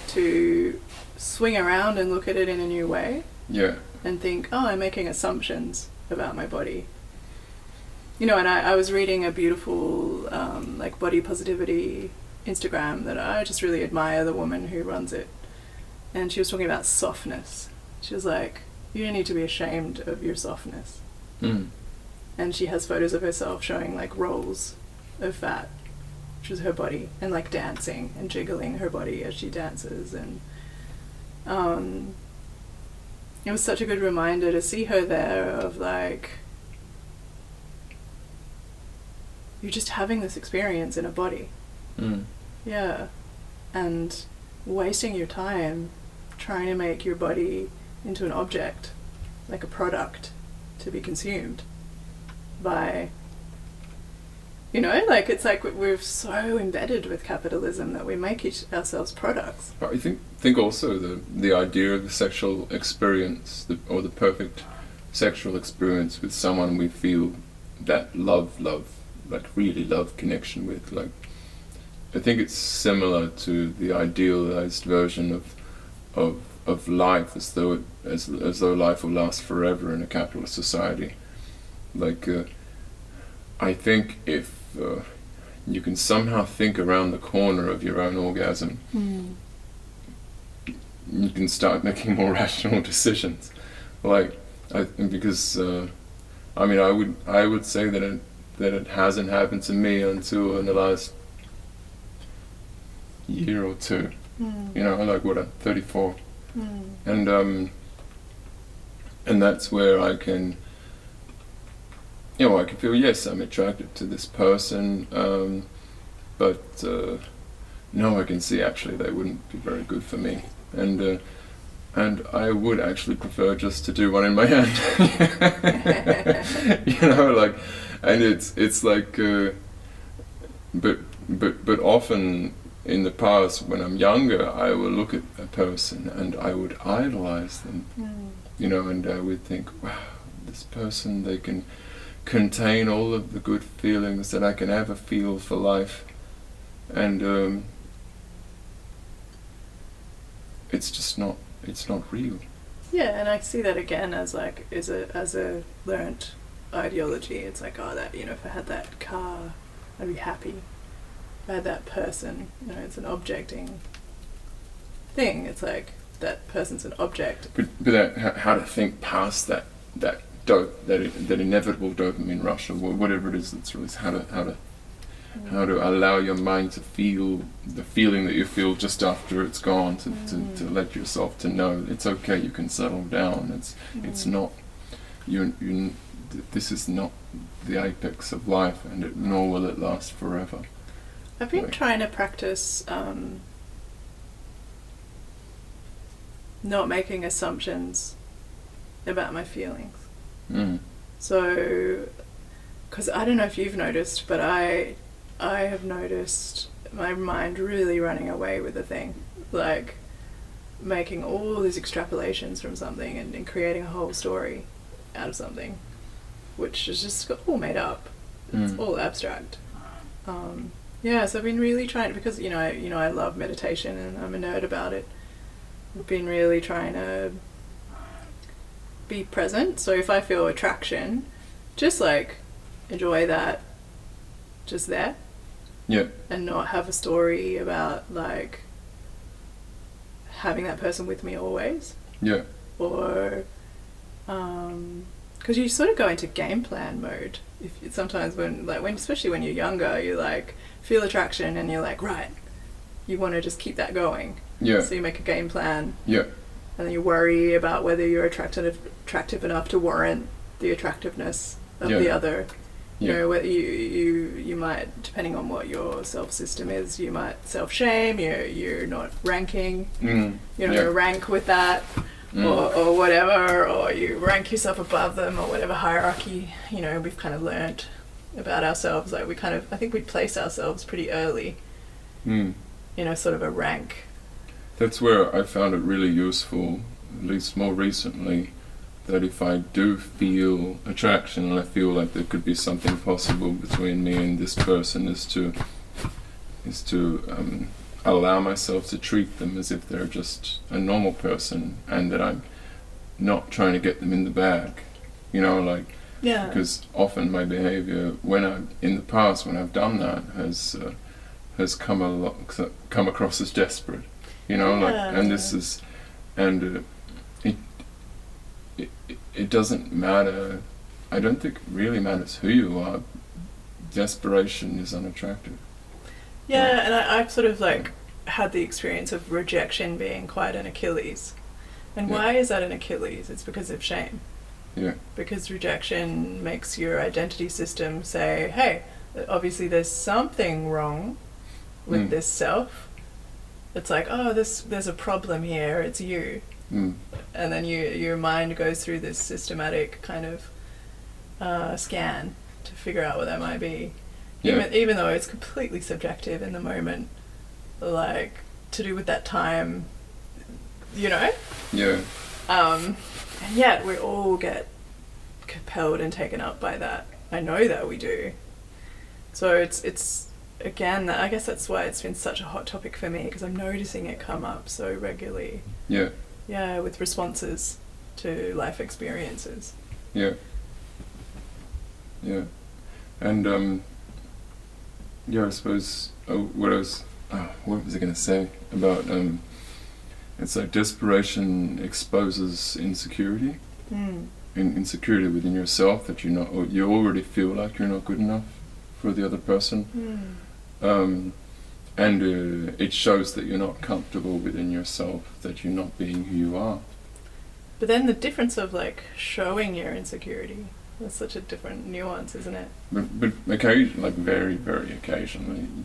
to swing around and look at it in a new way. Yeah. And think, oh, I'm making assumptions about my body. You know, and I was reading a beautiful like body positivity Instagram that I just really admire the woman who runs it. And she was talking about softness. She was like, you don't need to be ashamed of your softness. And she has photos of herself showing like rolls of fat, which is her body, and like dancing and jiggling her body as she dances. And it was such a good reminder to see her there of like, you're just having this experience in a body. Yeah. And wasting your time trying to make your body into an object, like a product to be consumed by, you know, like it's like we're so embedded with capitalism that we make ourselves products. I think also the idea of the sexual experience, or the perfect sexual experience with someone we feel that love, like really love connection with, like I think it's similar to the idealized version of life, as though life will last forever in a capitalist society. Like I think if you can somehow think around the corner of your own orgasm, you can start making more rational decisions. Like because I mean I would say that it hasn't happened to me until in the last year or two. You know, like what, I'm 34, and that's where I can, you know, I can feel, yes, I'm attracted to this person, but no, I can see actually they wouldn't be very good for me, and I would actually prefer just to do one in my hand. You know, like, and it's like, but often in the past, when I'm younger, I will look at a person and I would idolize them, you know, and I would think, wow, this person, they can contain all of the good feelings that I can ever feel for life, and it's just not, it's not real. Yeah, and I see that again as like as a learnt ideology. It's like, oh, that, you know, if I had that car, I'd be happy. If I had that person, you know, it's an objecting thing. It's like that person's an object. But how to think past that inevitable dopamine rush, or whatever it is that's released. How to allow your mind to feel the feeling that you feel just after it's gone. To let yourself to know it's okay. You can settle down. It's not you. This is not the apex of life, and nor will it last forever. I've been trying to practice not making assumptions about my feelings. So, because I don't know if you've noticed, but I have noticed my mind really running away with the thing, like making all these extrapolations from something and creating a whole story out of something, which is just all made up. It's all abstract. Yeah, so I've been really trying, because you know I love meditation and I'm a nerd about it. I've been really trying to be present. So if I feel attraction, just like enjoy that, just there. Yeah. And not have a story about like having that person with me always. Yeah. Or because you sort of go into game plan mode. If sometimes when especially when you're younger, you like feel attraction and you're like, right, you want to just keep that going. Yeah. So you make a game plan. Yeah. And then you worry about whether you're attractive enough to warrant the attractiveness of the other. You know, whether you might, depending on what your self system is, you might self shame. You're not ranking. You're not gonna rank with that. Or whatever, or you rank yourself above them, or whatever hierarchy, you know, we've kind of learnt about ourselves. Like I think we place ourselves pretty early, you know, sort of a rank. That's where I found it really useful, at least more recently, that if I do feel attraction and I feel like there could be something possible between me and this person, is to allow myself to treat them as if they're just a normal person, and that I'm not trying to get them in the bag, you know, like, because often my behavior in the past when I've done that has come across as desperate, you know, like, and this is, and it doesn't matter. I don't think it really matters who you are. Desperation is unattractive. Yeah, and I've sort of like had the experience of rejection being quite an Achilles. And why is that an Achilles? It's because of shame. Yeah. Because rejection makes your identity system say, hey, obviously there's something wrong with this self, it's like, oh, there's a problem here, it's you. Mm. And then your mind goes through this systematic kind of scan to figure out what that might be. Yeah. Even though it's completely subjective in the moment, like, to do with that time, you know? Yeah. And yet we all get compelled and taken up by that. I know that we do. So it's again, I guess that's why it's been such a hot topic for me, because I'm noticing it come up so regularly. Yeah. Yeah, with responses to life experiences. Yeah. Yeah. And yeah, I suppose what was I going to say about it's like desperation exposes insecurity. Insecurity within yourself, that you already feel like you're not good enough for the other person. And it shows that you're not comfortable within yourself, that you're not being who you are. But then the difference of like showing your insecurity, that's such a different nuance, isn't it? But occasionally, like very, very occasionally, you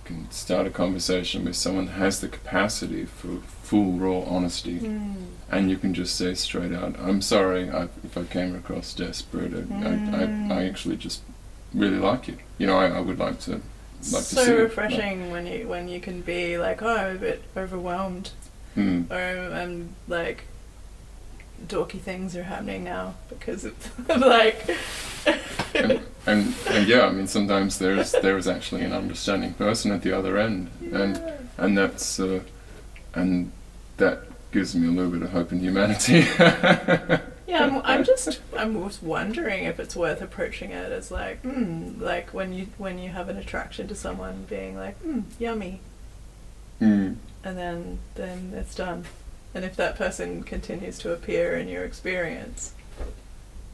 can start a conversation with someone that has the capacity for full, raw honesty, and you can just say straight out, I'm sorry if I came across desperate, I actually just really like you. You know, I would like to see it. So refreshing when you can be like, oh, I'm a bit overwhelmed, or I'm like, dorky things are happening now because of like and yeah, I mean, sometimes there is actually an understanding person at the other end, and that's and that gives me a little bit of hope in humanity. Yeah, I'm just wondering if it's worth approaching it as like like when you have an attraction to someone, being like yummy, and then it's done. And if that person continues to appear in your experience,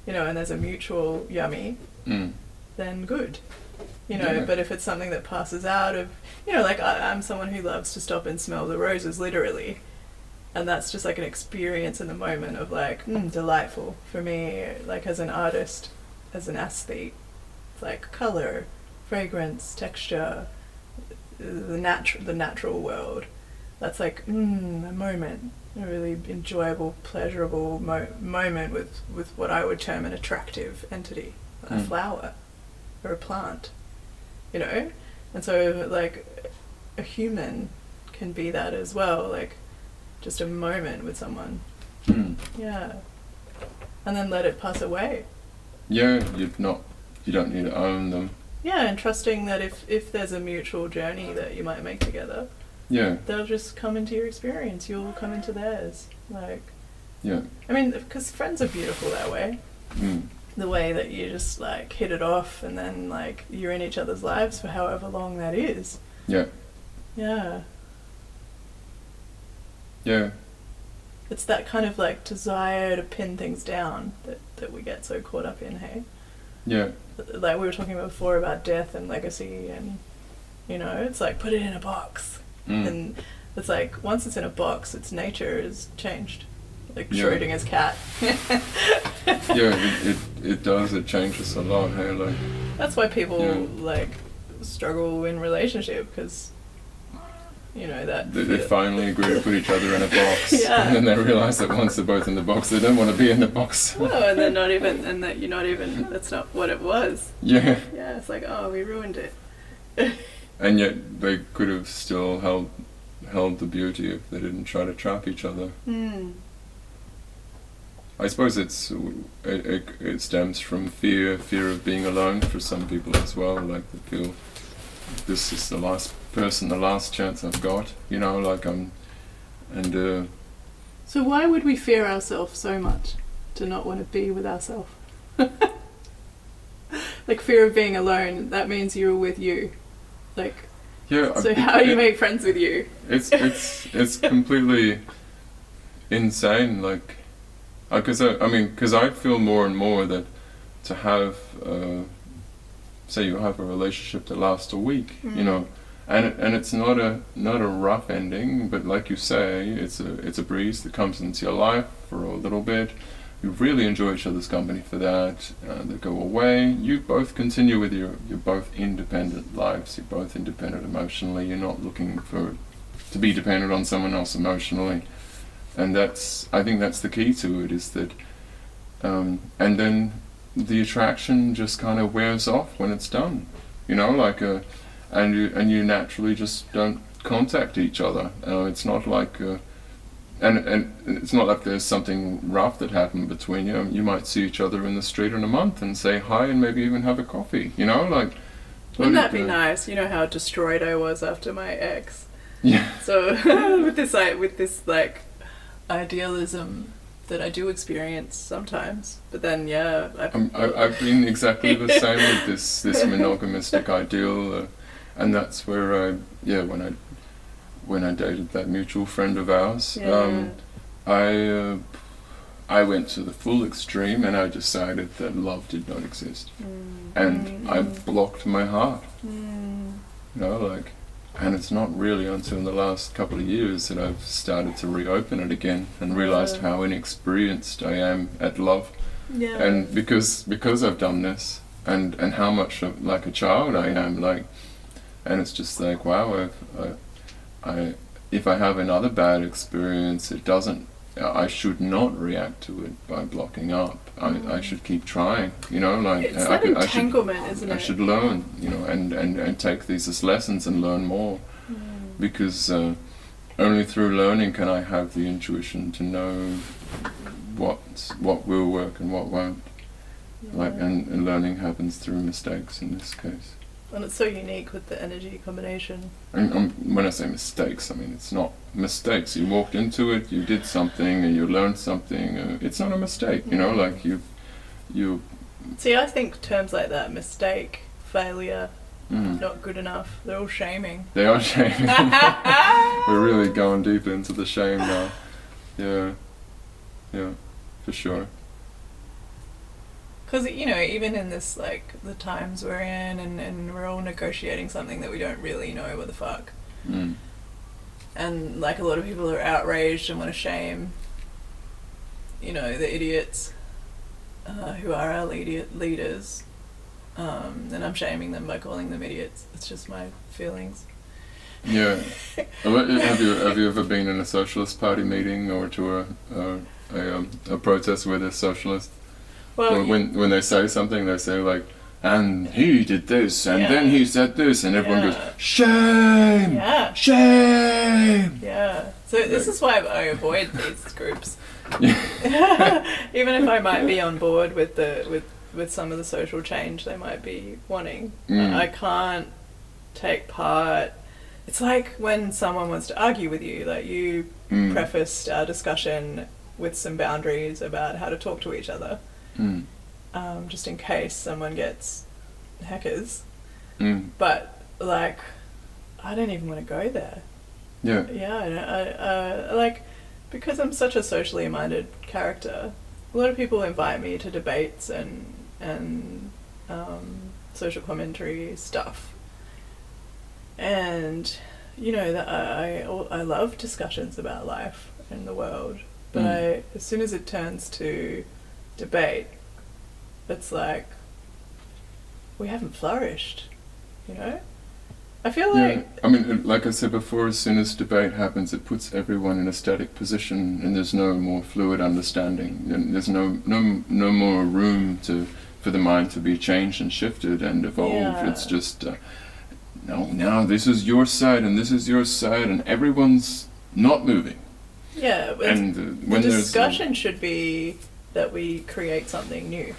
you know, and there's a mutual yummy, then good. You know, Yeah. but if it's something that passes out of, you know, like I'm someone who loves to stop and smell the roses, literally. And that's just like an experience in the moment of like, delightful for me, like as an artist, as an aesthete. It's like colour, fragrance, texture, the natural world. That's like a moment, a really enjoyable, pleasurable moment with what I would term an attractive entity, a flower or a plant, you know? And so like a human can be that as well, like just a moment with someone. Yeah. And then let it pass away. Yeah, you don't need to own them. Yeah, and trusting that if there's a mutual journey that you might make together, Yeah. they'll just come into your experience, you'll come into theirs. Like, Yeah. I mean, because friends are beautiful that way. The way that you just like hit it off and then like you're in each other's lives for however long that is. Yeah. Yeah. Yeah. It's that kind of like desire to pin things down that we get so caught up in, hey? Yeah. Like we were talking before about death and legacy, and you know, it's like put it in a box. And it's like once it's in a box, its nature is changed. Like Schrodinger's cat. Yeah, it does. It changes a lot. Hey, like that's why people like struggle in relationship, because you know that they finally agree to put each other in a box, Yeah. and then they realise that once they're both in the box, they don't want to be in the box. well, and they're not even, and that you're not even. That's not what it was. Yeah. Yeah, it's like, oh, we ruined it. And yet they could have still held the beauty if they didn't try to trap each other. I suppose it stems from fear of being alone for some people as well. Like they feel this is the last person, the last chance I've got. You know, like So why would we fear ourselves so much to not want to be with ourselves? Like fear of being alone, that means you're with you. Like, yeah. so how do you make friends with you? It's completely insane. Like, because I feel more and more that to have, say you have a relationship that lasts a week, you know, and it's not a rough ending, but like you say, it's a breeze that comes into your life for a little bit. You really enjoy each other's company for that. They go away. You both continue with your both independent lives. You're both independent emotionally. You're not looking for to be dependent on someone else emotionally. And I think that's the key to it, is that, and then the attraction just kind of wears off when it's done, you know, like and you naturally just don't contact each other. It's not like, and it's not like there's something rough that happened between you. You might see each other in the street in a month and say hi and maybe even have a coffee, you know, like. Wouldn't that be nice? You know how destroyed I was after my ex. Yeah. So with this idealism that I do experience sometimes, but then I've been exactly the same with this monogamistic ideal, and that's where when I dated that mutual friend of ours, I went to the full extreme, and I decided that love did not exist, and I blocked my heart, you know, like. And it's not really until in the last couple of years that I've started to reopen it again and realised how inexperienced I am at love. Yeah. And because I've done this, and how much like a child I am, like, and it's just like, wow, if I have another bad experience, I should not react to it by blocking up. I should keep trying, you know, like it's that entanglement, isn't it? I should learn, you know, and take these as lessons and learn more, because only through learning can I have the intuition to know what will work and what won't. Like, and learning happens through mistakes in this case. And it's so unique with the energy combination. And when I say mistakes, I mean it's not mistakes. You walked into it, you did something, and you learned something. It's not a mistake, you know. Like you. See, I think terms like that, mistake, failure, not good enough, they're all shaming. They are shaming. We're really going deep into the shame now. Yeah, for sure. Because, you know, even in this, like, the times we're in, and we're all negotiating something that we don't really know what the fuck. And, like, a lot of people are outraged and want to shame, you know, the idiots who are our leaders. And I'm shaming them by calling them idiots. It's just my feelings. Yeah. Have you ever been in a Socialist Party meeting or to a protest where there's socialists? Well, when they say something, they say like, and he did this, and then he said this, and everyone goes, shame, shame. Yeah. So this is why I avoid these groups. Even if I might be on board with some of the social change they might be wanting, I can't take part. It's like when someone wants to argue with you, like you prefaced our discussion with some boundaries about how to talk to each other. Just in case someone gets hackers. But, like, I don't even want to go there. Yeah. Yeah, I like, because I'm such a socially minded character, a lot of people invite me to debates and social commentary stuff. And, you know, that I love discussions about life and the world, but as soon as it turns to debate, it's like we haven't flourished, you know? I feel like... I mean, like I said before, as soon as debate happens, it puts everyone in a static position, and there's no more fluid understanding, and there's no more room for the mind to be changed and shifted and evolved. It's just, now this is your side, and this is your side, and everyone's not moving. Yeah, and the discussion should be that we create something new.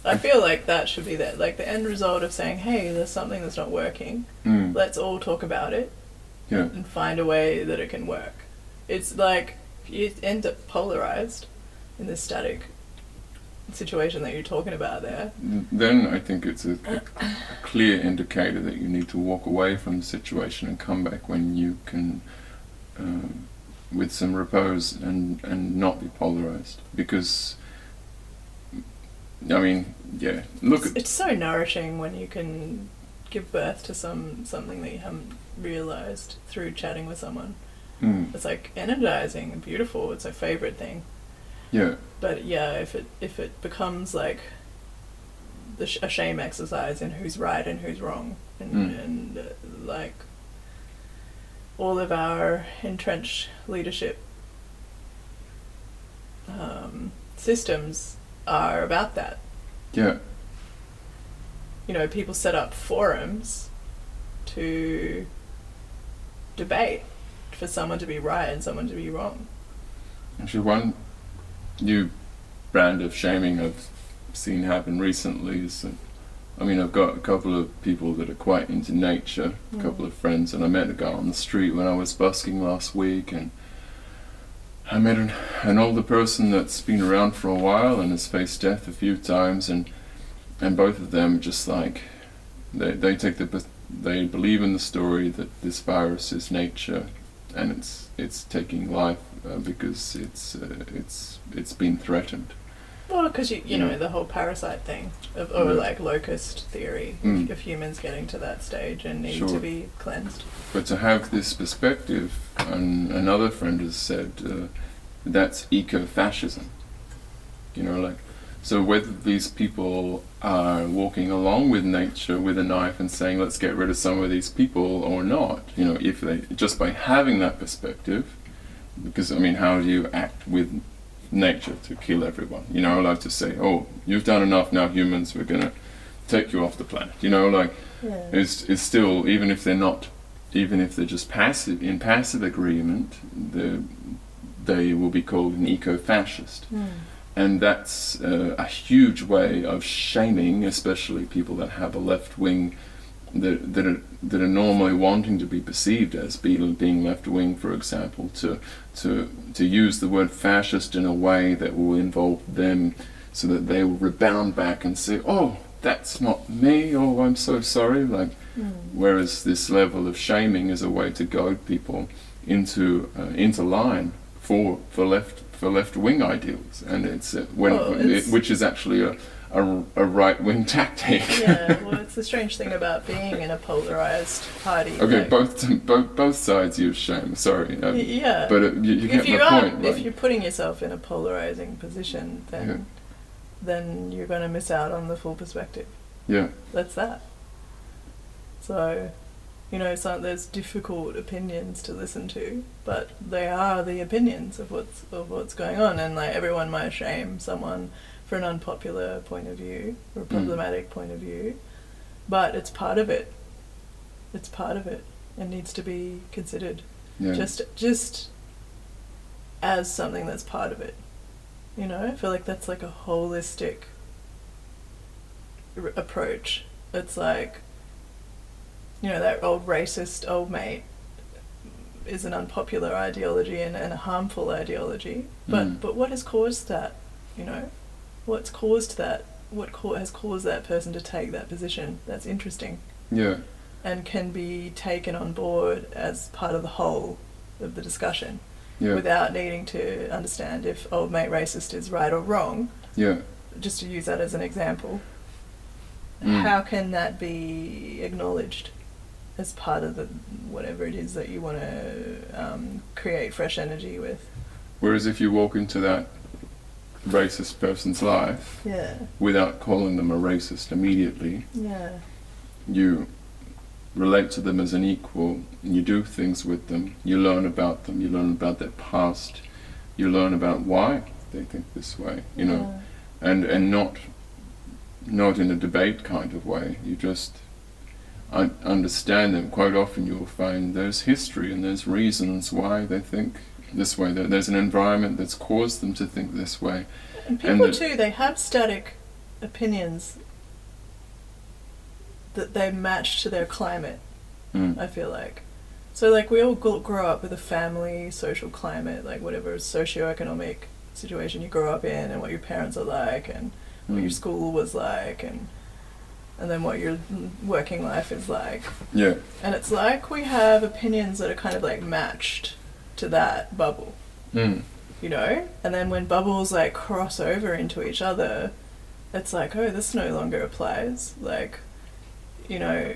I feel like that should be like the end result of saying, hey, there's something that's not working. Let's all talk about it and find a way that it can work. It's like you end up polarized in this static situation that you're talking about there. Then I think it's a clear indicator that you need to walk away from the situation and come back when you can... with some repose and not be polarized, because I mean, it's so nourishing when you can give birth to something that you haven't realized through chatting with someone. It's like energizing and beautiful. It's a favorite thing. But if it becomes like a shame exercise in who's right and who's wrong, and like all of our entrenched leadership systems are about that. Yeah. You know, people set up forums to debate for someone to be right and someone to be wrong. Actually, one new brand of shaming I've seen happen recently is, I mean, I've got a couple of people that are quite into nature, a couple of friends, and I met a guy on the street when I was busking last week, and I met an older person that's been around for a while and has faced death a few times, and both of them just like, they believe in the story that this virus is nature, and it's taking life because it's been threatened. Well, because you know the whole parasite thing, or like locust theory of humans getting to that stage and needing to be cleansed. But to have this perspective, and another friend has said that's eco-fascism. You know, like, so whether these people are walking along with nature with a knife and saying let's get rid of some of these people or not, you know, if they just by having that perspective, because I mean, how do you act with nature to kill everyone? You're not allowed to say, oh, you've done enough now, humans, we're gonna take you off the planet. You know, like, it's still, even if they're just passive, in passive agreement, they will be called an eco-fascist. And that's a huge way of shaming, especially people that have a left wing, that are normally wanting to be perceived as being left wing, for example, to use the word fascist in a way that will involve them, so that they will rebound back and say, oh, that's not me, oh, I'm so sorry. Like, whereas this level of shaming is a way to goad people into line for left wing ideals, and it's which is actually a right wing tactic. Yeah, well, it's the strange thing about being in a polarized party. Okay, like, both sides use shame. Sorry. Yeah. But you get my point, right? If you're putting yourself in a polarizing position, then you're going to miss out on the full perspective. Yeah. That's that. So, you know, there's difficult opinions to listen to, but they are the opinions of what's going on, and like everyone might shame someone for an unpopular point of view or a problematic point of view, but it's part of it. It's part of it. It needs to be considered just as something that's part of it. You know, I feel like that's like a holistic approach. It's like, you know, that old racist old mate is an unpopular ideology and a harmful ideology. But what has caused that? You know, what's caused that? What has caused that person to take that position? That's interesting. Yeah. And can be taken on board as part of the whole of the discussion, without needing to understand if old mate racist is right or wrong. Yeah. Just to use that as an example. How can that be acknowledged as part of the whatever it is that you want to create fresh energy with? Whereas if you walk into that racist person's life without calling them a racist immediately, you relate to them as an equal, and you do things with them, you learn about them, you learn about their past, you learn about why they think this way, you know, and not in a debate kind of way. You just understand them. Quite often you'll find there's history and there's reasons why they think this way. There's an environment that's caused them to think this way. And people too, they have static opinions that they match to their climate, I feel like. So like we all grow up with a family, social climate, like whatever socioeconomic situation you grow up in, and what your parents are like, and what your school was like, and then what your working life is like. Yeah. And it's like we have opinions that are kind of like matched to that bubble. You know? And then when bubbles like cross over into each other, it's like, oh, this no longer applies. Like, you know,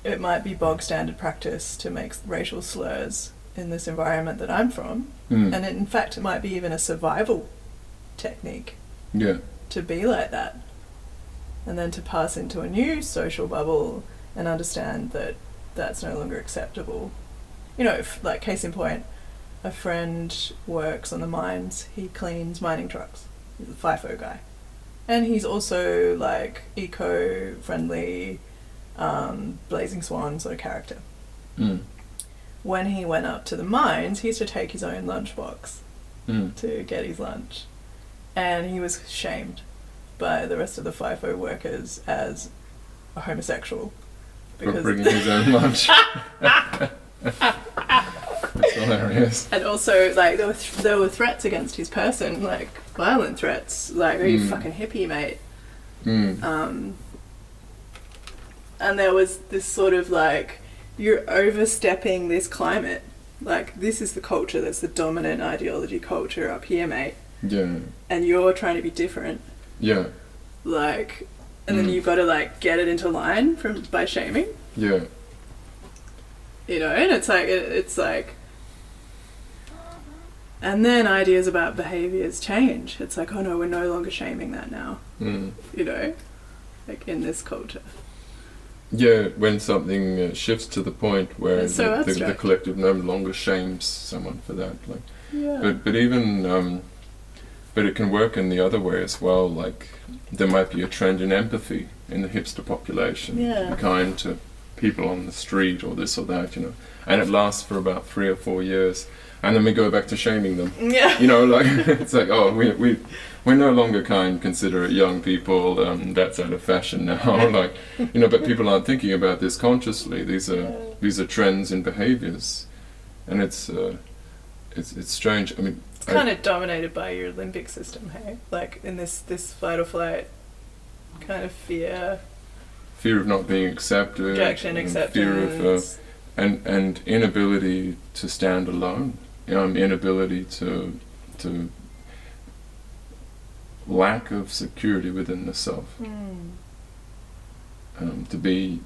it might be bog standard practice to make racial slurs in this environment that I'm from. And in fact, it might be even a survival technique. Yeah. To be like that. And then to pass into a new social bubble and understand that that's no longer acceptable. you know, like case in point, a friend works on the mines. He cleans mining trucks. He's a FIFO guy, and he's also like eco-friendly, Blazing Swan sort of character. When he went up to the mines, he used to take his own lunchbox to get his lunch, and he was shamed by the rest of the FIFO workers as a homosexual For bringing his own lunch. That's hilarious. And also, like, there were threats against his person, like violent threats, like, "Are you fucking hippie, mate?" And there was this sort of like, you're overstepping this climate. Like, this is the culture that's the dominant ideology culture up here, mate. Yeah. And you're trying to be different. Yeah. Like, and then you've got to like get it into line by shaming. Yeah. You know, and it's like, and then ideas about behaviours change. It's like, oh no, we're no longer shaming that now. You know, like in this culture. Yeah, when something shifts to the point where It's so the collective no longer shames someone for that. Like, Yeah. but even but it can work in the other way as well. Like, there might be a trend in empathy in the hipster population, Yeah. be kind to people on the street or this or that, you know, and it lasts for about 3 or 4 years, and then we go back to shaming them. Yeah. You know, like it's like, oh, we're no longer kind, considerate young people. That's out of fashion now. Like, you know, but people aren't thinking about this consciously. These are trends in behaviors, and it's strange. I mean, It's kind of dominated by your limbic system, hey? Like in this fight or flight kind of fear, fear of not being accepted, rejection, and acceptance. fear of and inability to stand alone. You know, inability to lack of security within the self. To be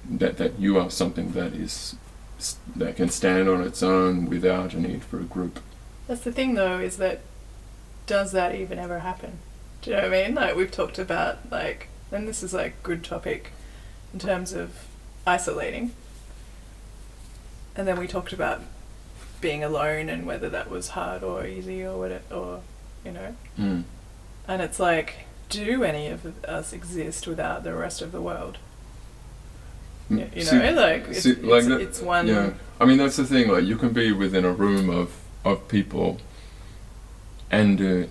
that you are something that can stand on its own without a need for a group. That's the thing, though, is that does that even ever happen? Do you know what I mean? Like, we've talked about, like, and this is like good topic in terms of isolating, and then we talked about being alone and whether that was hard or easy or what or you know. And it's like, do any of us exist without the rest of the world? You know, it's one. Yeah, I mean, that's the thing. Like, you can be within a room of people, and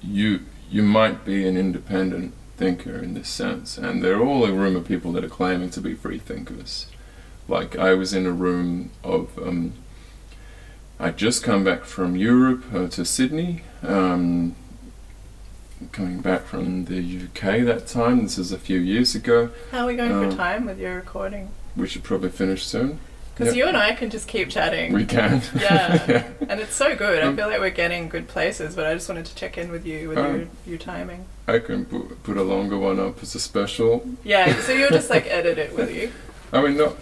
you might be an independent thinker in this sense, and they're all a room of people that are claiming to be free thinkers. Like, I was in a room of I'd just come back from Europe to Sydney, coming back from the UK that time. This is a few years ago. How are we going for time with your recording? We should probably finish soon. Because you and I can just keep chatting. We can. Yeah. And it's so good. I feel like we're getting good places, but I just wanted to check in with you with your timing. I can put a longer one up as a special. Yeah, so you'll just like edit it, will you? I mean, no,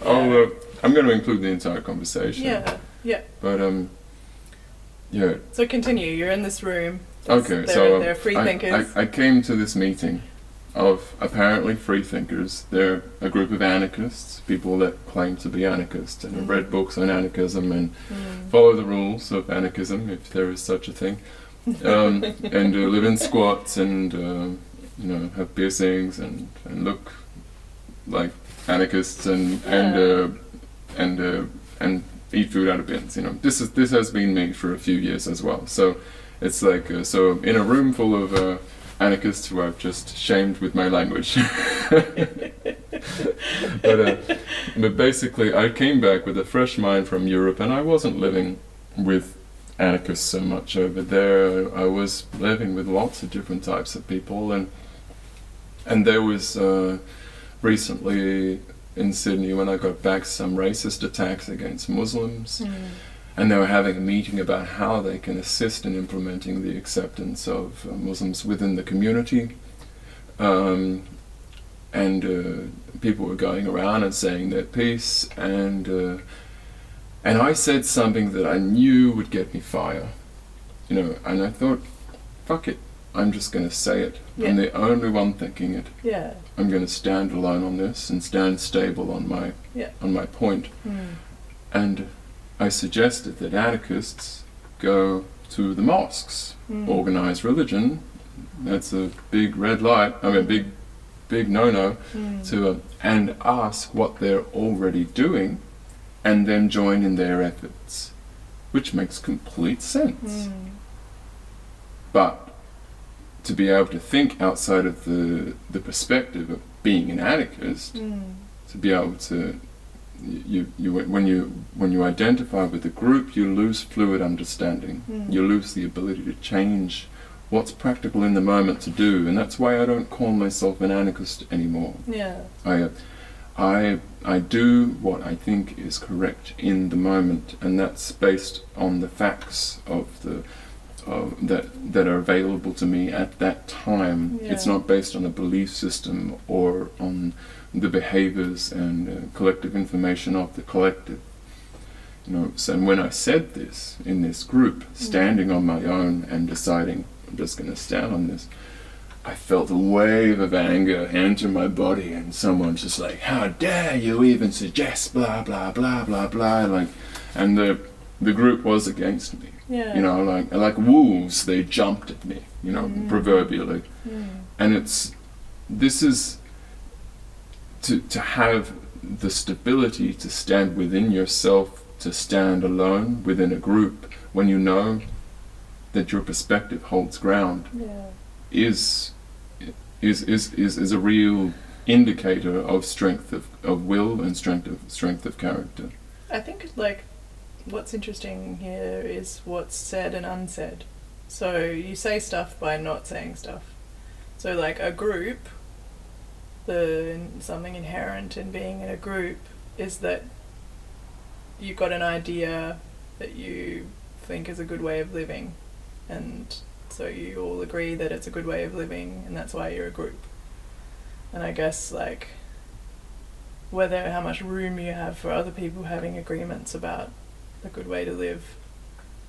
I'm going to include the entire conversation. Yeah. But yeah. So continue. You're in this room. Okay, they're free thinkers. I came to this meeting of apparently free thinkers. They're a group of anarchists, people that claim to be anarchists, and have read books on anarchism and follow the rules of anarchism, if there is such a thing, and live in squats and you know, have piercings and look like anarchists and eat food out of bins. You know, this has been me for a few years as well. So it's like so in a room full of anarchists who I've just shamed with my language. But basically, I came back with a fresh mind from Europe, and I wasn't living with anarchists so much over there. I was living with lots of different types of people, and there was recently in Sydney, when I got back, some racist attacks against Muslims. And they were having a meeting about how they can assist in implementing the acceptance of Muslims within the community. And people were going around and saying their piece, and I said something that I knew would get me fire, you know. And I thought, fuck it, I'm just going to say it. Yeah. I'm the only one thinking it. Yeah. I'm going to stand alone on this and stand stable on my point. And I suggested that anarchists go to the mosques, organize religion. That's a big red light. I mean, big no-no to and ask what they're already doing, and then join in their efforts, which makes complete sense. But to be able to think outside of the perspective of being an anarchist, to be able to when you identify with a group, you lose fluid understanding. You lose the ability to change what's practical in the moment to do, and that's why I don't call myself an anarchist anymore. Yeah. I do what I think is correct in the moment, and that's based on the facts of that are available to me at that time. Yeah. It's not based on a belief system or on the behaviors and collective information of the collective. So when I said this in this group, standing on my own and deciding I'm just going to stand on this, I felt a wave of anger enter my body, and someone's just like, "How dare you even suggest blah blah blah blah blah," and the group was against me. Yeah. Like wolves, they jumped at me, proverbially. And this is to have the stability to stand within yourself, to stand alone within a group when you know that your perspective holds ground, is a real indicator of strength of will and strength of character. I think what's interesting here is what's said and unsaid. So you say stuff by not saying stuff. So like a group, something inherent in being in a group is that you've got an idea that you think is a good way of living, and so you all agree that it's a good way of living, and that's why you're a group. And I guess how much room you have for other people having agreements about a good way to live,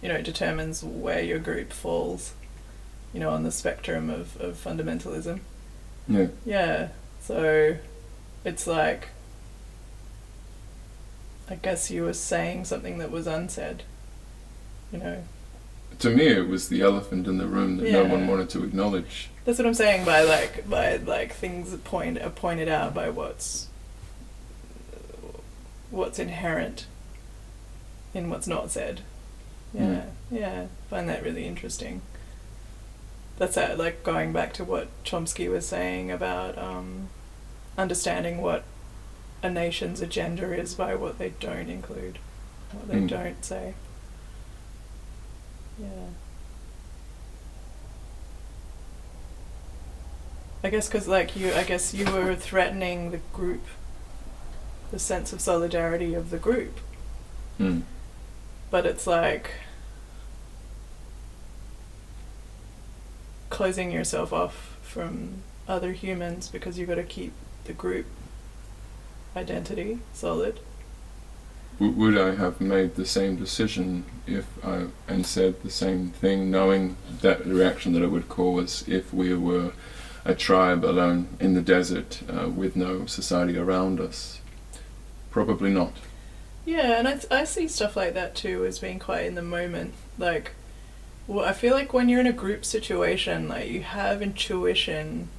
determines where your group falls, on the spectrum of fundamentalism. Yeah. Yeah. So it's I guess you were saying something that was unsaid, To me, it was the elephant in the room that no one wanted to acknowledge. That's what I'm saying by things that are pointed out by what's inherent in what's not said. Yeah, find that really interesting. That's going back to what Chomsky was saying about understanding what a nation's agenda is by what they don't include, what they don't say. Yeah. I guess because you were threatening the group, the sense of solidarity of the group. But it's closing yourself off from other humans because you've got to keep the group identity solid. Would I have made the same decision and said the same thing, knowing that the reaction that it would cause if we were a tribe alone in the desert with no society around us? Probably not. Yeah, and I see stuff like that too as being quite in the moment. I feel like when you're in a group situation, you have intuition.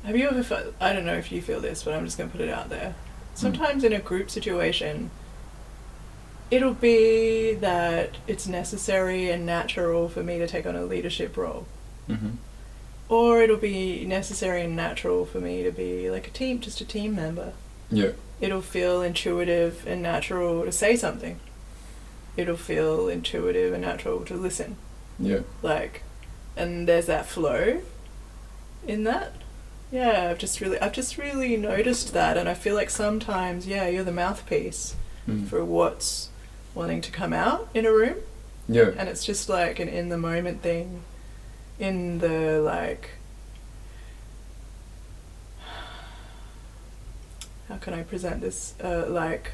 Have you ever felt, I don't know if you feel this, but I'm just going to put it out there. Sometimes in a group situation, it'll be that it's necessary and natural for me to take on a leadership role. Or it'll be necessary and natural for me to be just a team member. Yeah. It'll feel intuitive and natural to say something. It'll feel intuitive and natural to listen. Yeah. And there's that flow in that. Yeah, I've just really noticed that, and I feel like sometimes, you're the mouthpiece for what's wanting to come out in a room. Yeah. And it's just an in the moment thing, in the how can I present this? Like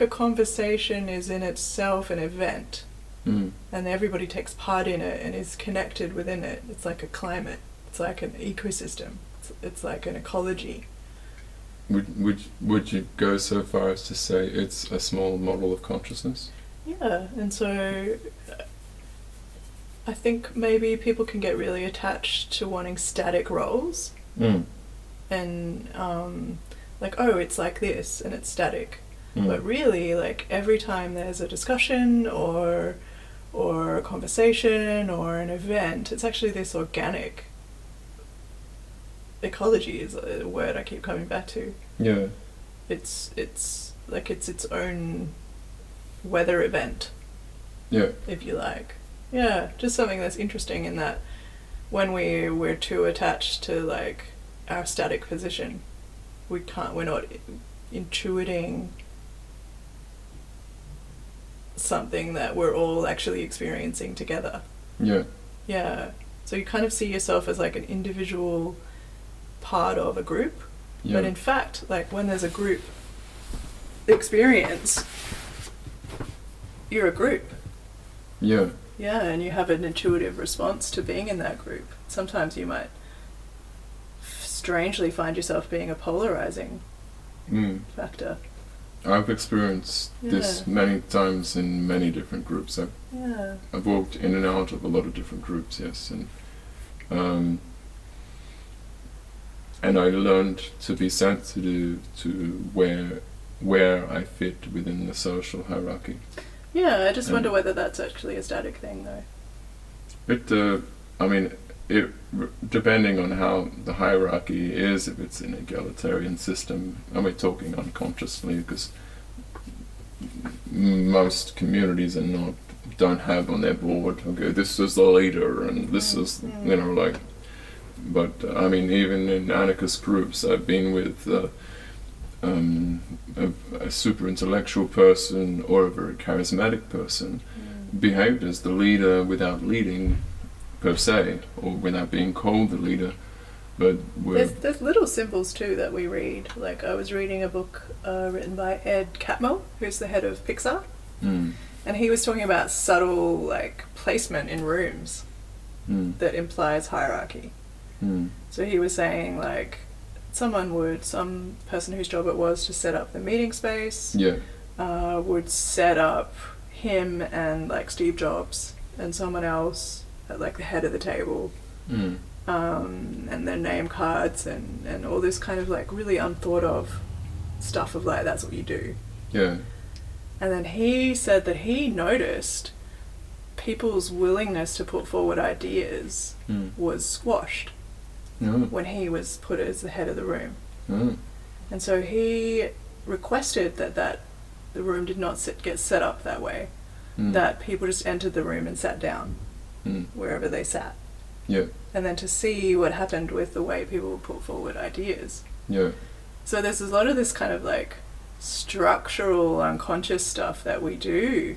a conversation is in itself an event, and everybody takes part in it and is connected within it. It's like a climate. It's like an ecosystem. It's like an ecology. would you go so far as to say it's a small model of consciousness? Yeah, and so I think maybe people can get really attached to wanting static roles and like, oh, it's like this and it's static. But really, like, every time there's a discussion or a conversation or an event, it's actually this organic ecology is a word I keep coming back to. Yeah. It's like it's its own weather event, Yeah. if you like. Yeah, just something that's interesting in that when we're too attached to like our static position, we're not intuiting something that we're all actually experiencing together. Yeah. Yeah. So you kind of see yourself as like an individual part of a group. Yeah. But in fact, like when there's a group experience, you're a group. Yeah. Yeah, and you have an intuitive response to being in that group. Sometimes you might strangely find yourself being a polarizing factor. I've experienced this many times in many different groups. I've walked in and out of a lot of different groups, yes, and I learned to be sensitive to where I fit within the social hierarchy. Yeah, I just wonder whether that's actually a static thing, though. Depending on how the hierarchy is, if it's an egalitarian system, and we're talking unconsciously, because most communities don't have on their board, okay, this is the leader, and this is, but I mean, even in anarchist groups, I've been with a super intellectual person or a very charismatic person behaved as the leader without leading per se, or without being called the leader, but there's little symbols too that we read. Like I was reading a book written by Ed Catmull, who's the head of Pixar, and he was talking about subtle like placement in rooms that implies hierarchy. So he was saying like some person whose job it was to set up the meeting space would set up him and like Steve Jobs and someone else at like the head of the table, and their name cards and all this kind of like really unthought of stuff of like that's what you do. Yeah. And then he said that he noticed people's willingness to put forward ideas was squashed when he was put as the head of the room. And so he requested that the room did not get set up that way, that people just entered the room and sat down wherever they sat. Yeah. And then to see what happened with the way people would put forward ideas. Yeah. So there's a lot of this kind of like structural unconscious stuff that we do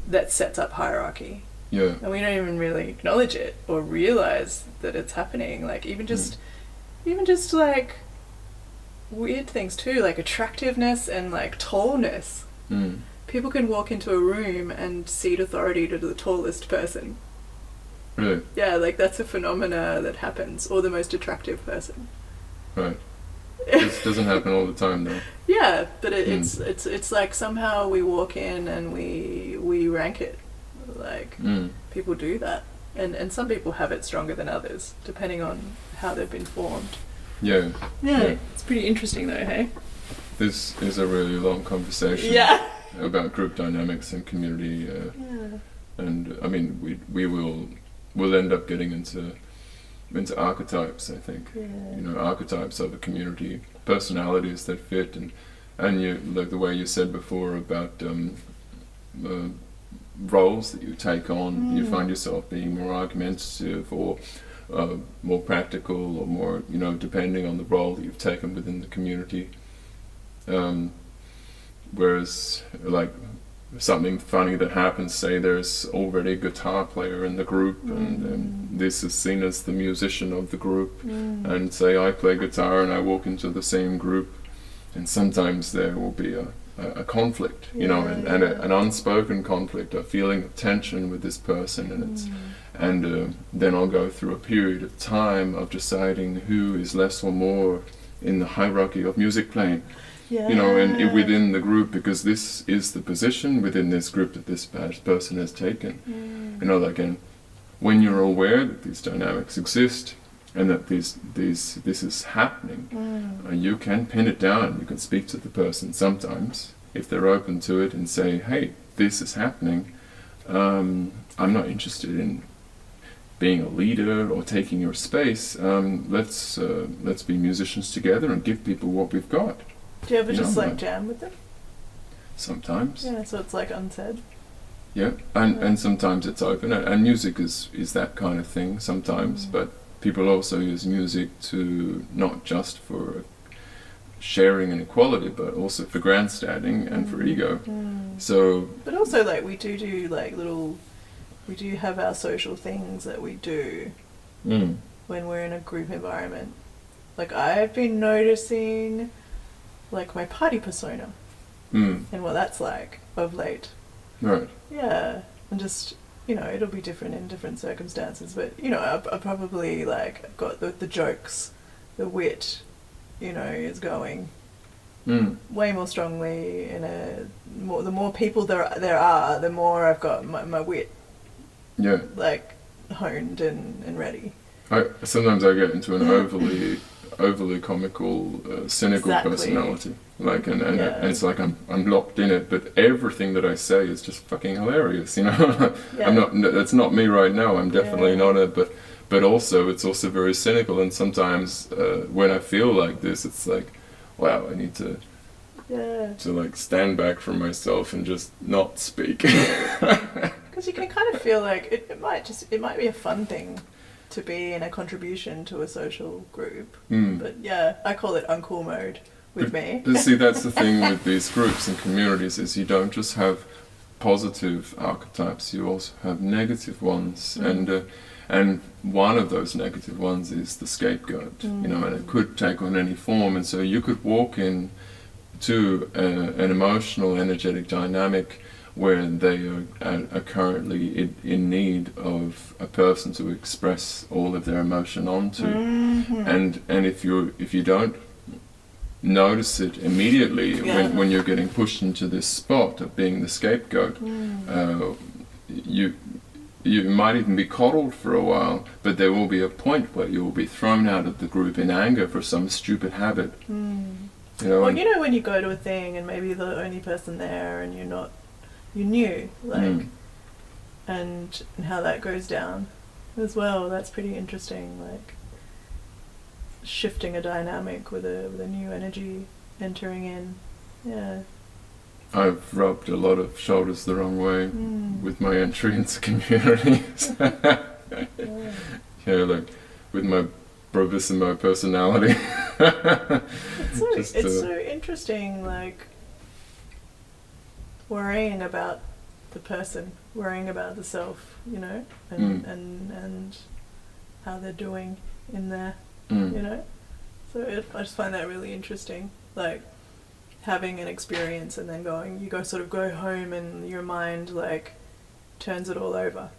that sets up hierarchy. Yeah. And we don't even really acknowledge it or realize that it's happening. Like even just like weird things too, like attractiveness and like tallness. People can walk into a room and cede authority to the tallest person. Really? Yeah, like that's a phenomena that happens, or the most attractive person. Right. This doesn't happen all the time though. Yeah, but it's like somehow we walk in and we rank it. Like people do that, and some people have it stronger than others, depending on how they've been formed. Yeah. It's pretty interesting though, hey? This is a really long conversation. Yeah. About group dynamics and community, and I mean we'll end up getting into archetypes. I think archetypes of a community, personalities that fit, and you like the way you said before about roles that you take on. You find yourself being more argumentative or more practical, or more depending on the role that you've taken within the community. Whereas, like, something funny that happens, say there's already a guitar player in the group, and this is seen as the musician of the group, and say I play guitar and I walk into the same group, and sometimes there will be a conflict, and an unspoken conflict, a feeling of tension with this person, and then I'll go through a period of time of deciding who is less or more in the hierarchy of music playing. Yeah. You know, and within the group, because this is the position within this group that this person has taken. You know, like, and when you're aware that these dynamics exist and that this is happening, you can pin it down. You can speak to the person sometimes if they're open to it and say, "Hey, this is happening. I'm not interested in being a leader or taking your space. Let's be musicians together and give people what we've got." Do you ever You just know, like like- jam with them? Sometimes. Yeah, so it's like unsaid. Yeah, and sometimes it's open, and music is that kind of thing sometimes, but people also use music to not just for sharing and equality, but also for grandstanding and for ego. So, But also, like, we do like we do have our social things that we do when we're in a group environment. Like, I've been noticing, like, my party persona and what that's like of late. right, Yeah, and just, you know, it'll be different in different circumstances, but, you know, I probably, like, I've got the jokes, the wit, you know, is going way more strongly in the more people there are, the more I've got my wit, yeah. like, honed and ready. Sometimes I get into an overly comical, cynical Exactly. personality. Like, and Yeah. it's like I'm locked in it, but everything that I say is just fucking hilarious, you know. Yeah. That's not me right now. I'm definitely Yeah. not it, but also it's also very cynical. And sometimes when I feel like this, it's like, wow, I need to like stand back from myself and just not speak. Because you can kind of feel like it might be a fun thing to be in a contribution to a social group. But yeah, I call it uncool mode with me. But see, that's the thing with these groups and communities, is you don't just have positive archetypes, you also have negative ones, and one of those negative ones is the scapegoat, you know, and it could take on any form, and so you could walk in to an emotional, energetic dynamic where they are currently in need of a person to express all of their emotion onto, and if you don't notice it immediately when you're getting pushed into this spot of being the scapegoat, you might even be coddled for a while, but there will be a point where you will be thrown out of the group in anger for some stupid habit. You know, Well, you know, when you go to a thing and maybe you're the only person there and you're new, like, and how that goes down as well. That's pretty interesting, like shifting a dynamic with a new energy entering in. Yeah. I've rubbed a lot of shoulders the wrong way with my entry into communities. Yeah, like with my bravissimo personality. It's so interesting, like worrying about the person, worrying about the self, you know, and how they're doing in there, you know. So I just find that really interesting, like having an experience and then you go home and your mind like turns it all over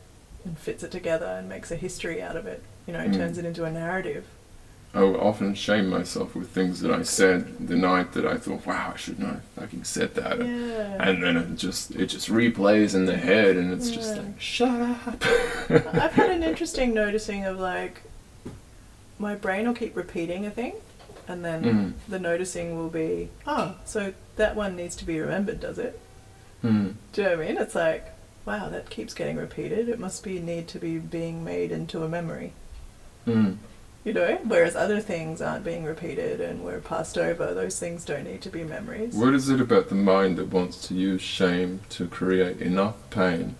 and fits it together and makes a history out of it, you know, turns it into a narrative. I will often shame myself with things that I said the night that I thought, wow, I shouldn't have fucking said that. Yeah. And then it just replays in the head, and it's just like, shut up. I've had an interesting noticing of like my brain will keep repeating a thing, and then the noticing will be, oh, so that one needs to be remembered, does it? Do you know what I mean? It's like, wow, that keeps getting repeated. It must need to be being made into a memory. You know, whereas other things aren't being repeated and we're passed over. Those things don't need to be memories. What is it about the mind that wants to use shame to create enough pain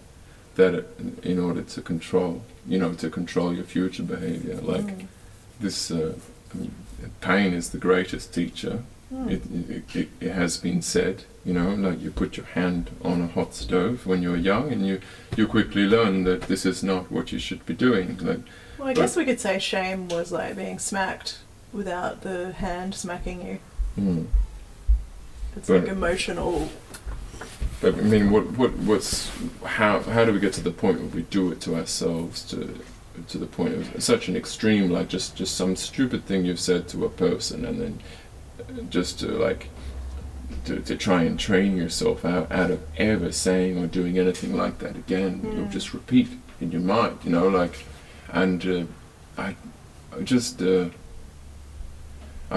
that in order to control your future behavior? Like this, pain is the greatest teacher. It has been said, you know, like you put your hand on a hot stove when you're young, and you quickly learn that this is not what you should be doing. Like, well, I guess we could say shame was like being smacked without the hand smacking you. It's like emotional. But I mean, how do we get to the point where we do it to ourselves to the point of such an extreme, like just some stupid thing you've said to a person, and then just to try and train yourself out of ever saying or doing anything like that again. You'll just repeat in your mind, you know, like, and I just, I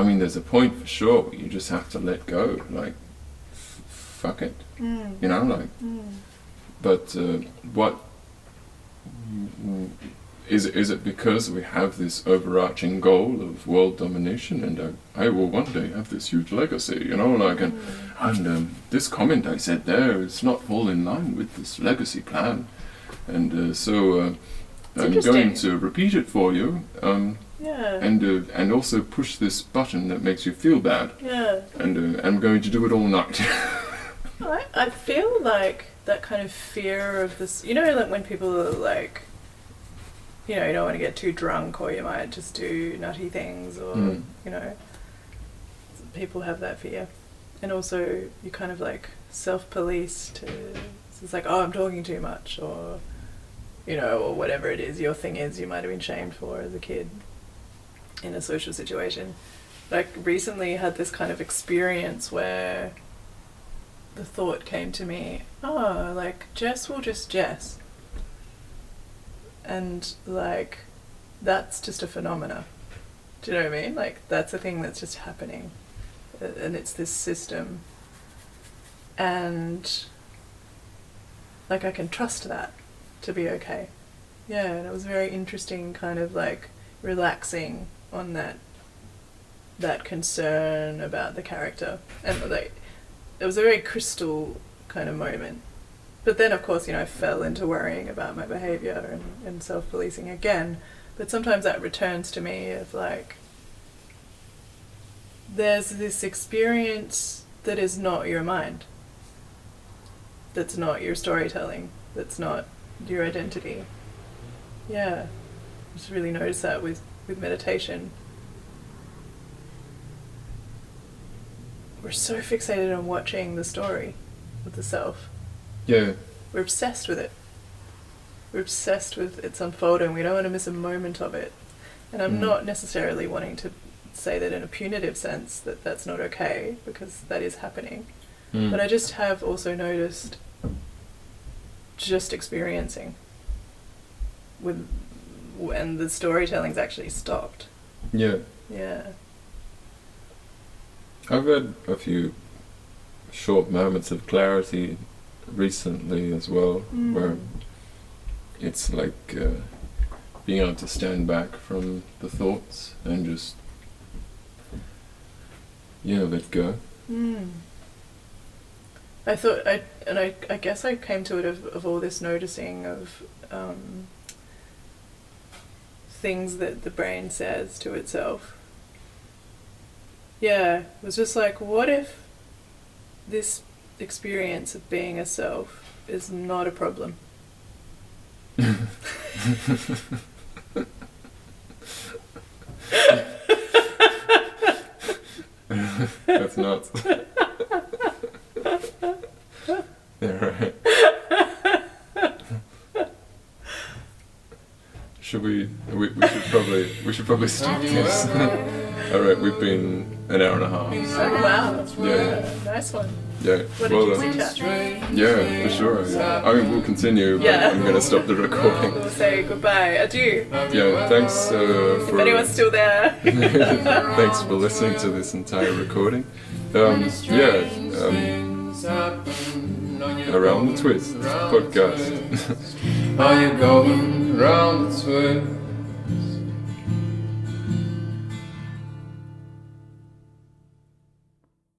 mean, there's a point for sure where you just have to let go, like, fuck it, you know, like, but what, is it because we have this overarching goal of world domination, and I will one day have this huge legacy, you know, like, and this comment I said there is not all in line with this legacy plan, and so I'm going to repeat it for you, and also push this button that makes you feel bad, and I'm going to do it all night. I feel like that kind of fear of this, you know, like when people are like, you know, you don't want to get too drunk, or you might just do nutty things, or, you know, people have that fear. And also you kind of like self-police to, it's like, oh, I'm talking too much, or, you know, or whatever it is, your thing is you might have been shamed for as a kid in a social situation. Like recently had this kind of experience where the thought came to me, oh, like Jess will just Jess. And like, that's just a phenomena. Do you know what I mean? Like, that's a thing that's just happening. And it's this system. And like, I can trust that to be okay. Yeah, and it was very interesting, kind of like relaxing on that concern about the character. And like, it was a very crystal kind of moment. But then, of course, you know, I fell into worrying about my behaviour and self-policing again. But sometimes that returns to me of like, there's this experience that is not your mind. That's not your storytelling. That's not your identity. Yeah. I just really noticed that with meditation. We're so fixated on watching the story of the self. Yeah. We're obsessed with it. We're obsessed with its unfolding. We don't want to miss a moment of it. And I'm not necessarily wanting to say that in a punitive sense, that that's not okay, because that is happening. But I just have also noticed just experiencing when the storytelling's actually stopped. Yeah. Yeah. I've had a few short moments of clarity recently as well, where it's like being able to stand back from the thoughts and just let go. I thought I guess I came to it of all this noticing of things that the brain says to itself. Yeah, it was just like, what if this experience of being a self is not a problem? That's nuts. Yeah, right. We should probably stop this. Alright, we've been an hour and a half. Oh wow. Yeah. Nice one. Yeah. What Well did done. you say, chat? Yeah, for sure. Yeah. I mean, we'll continue, but Yeah. I'm going to stop the recording. We'll say goodbye. Adieu. Yeah, thanks If for... anyone's still there. Thanks for listening to this entire recording. Around the Twist podcast. Are you going round the twist?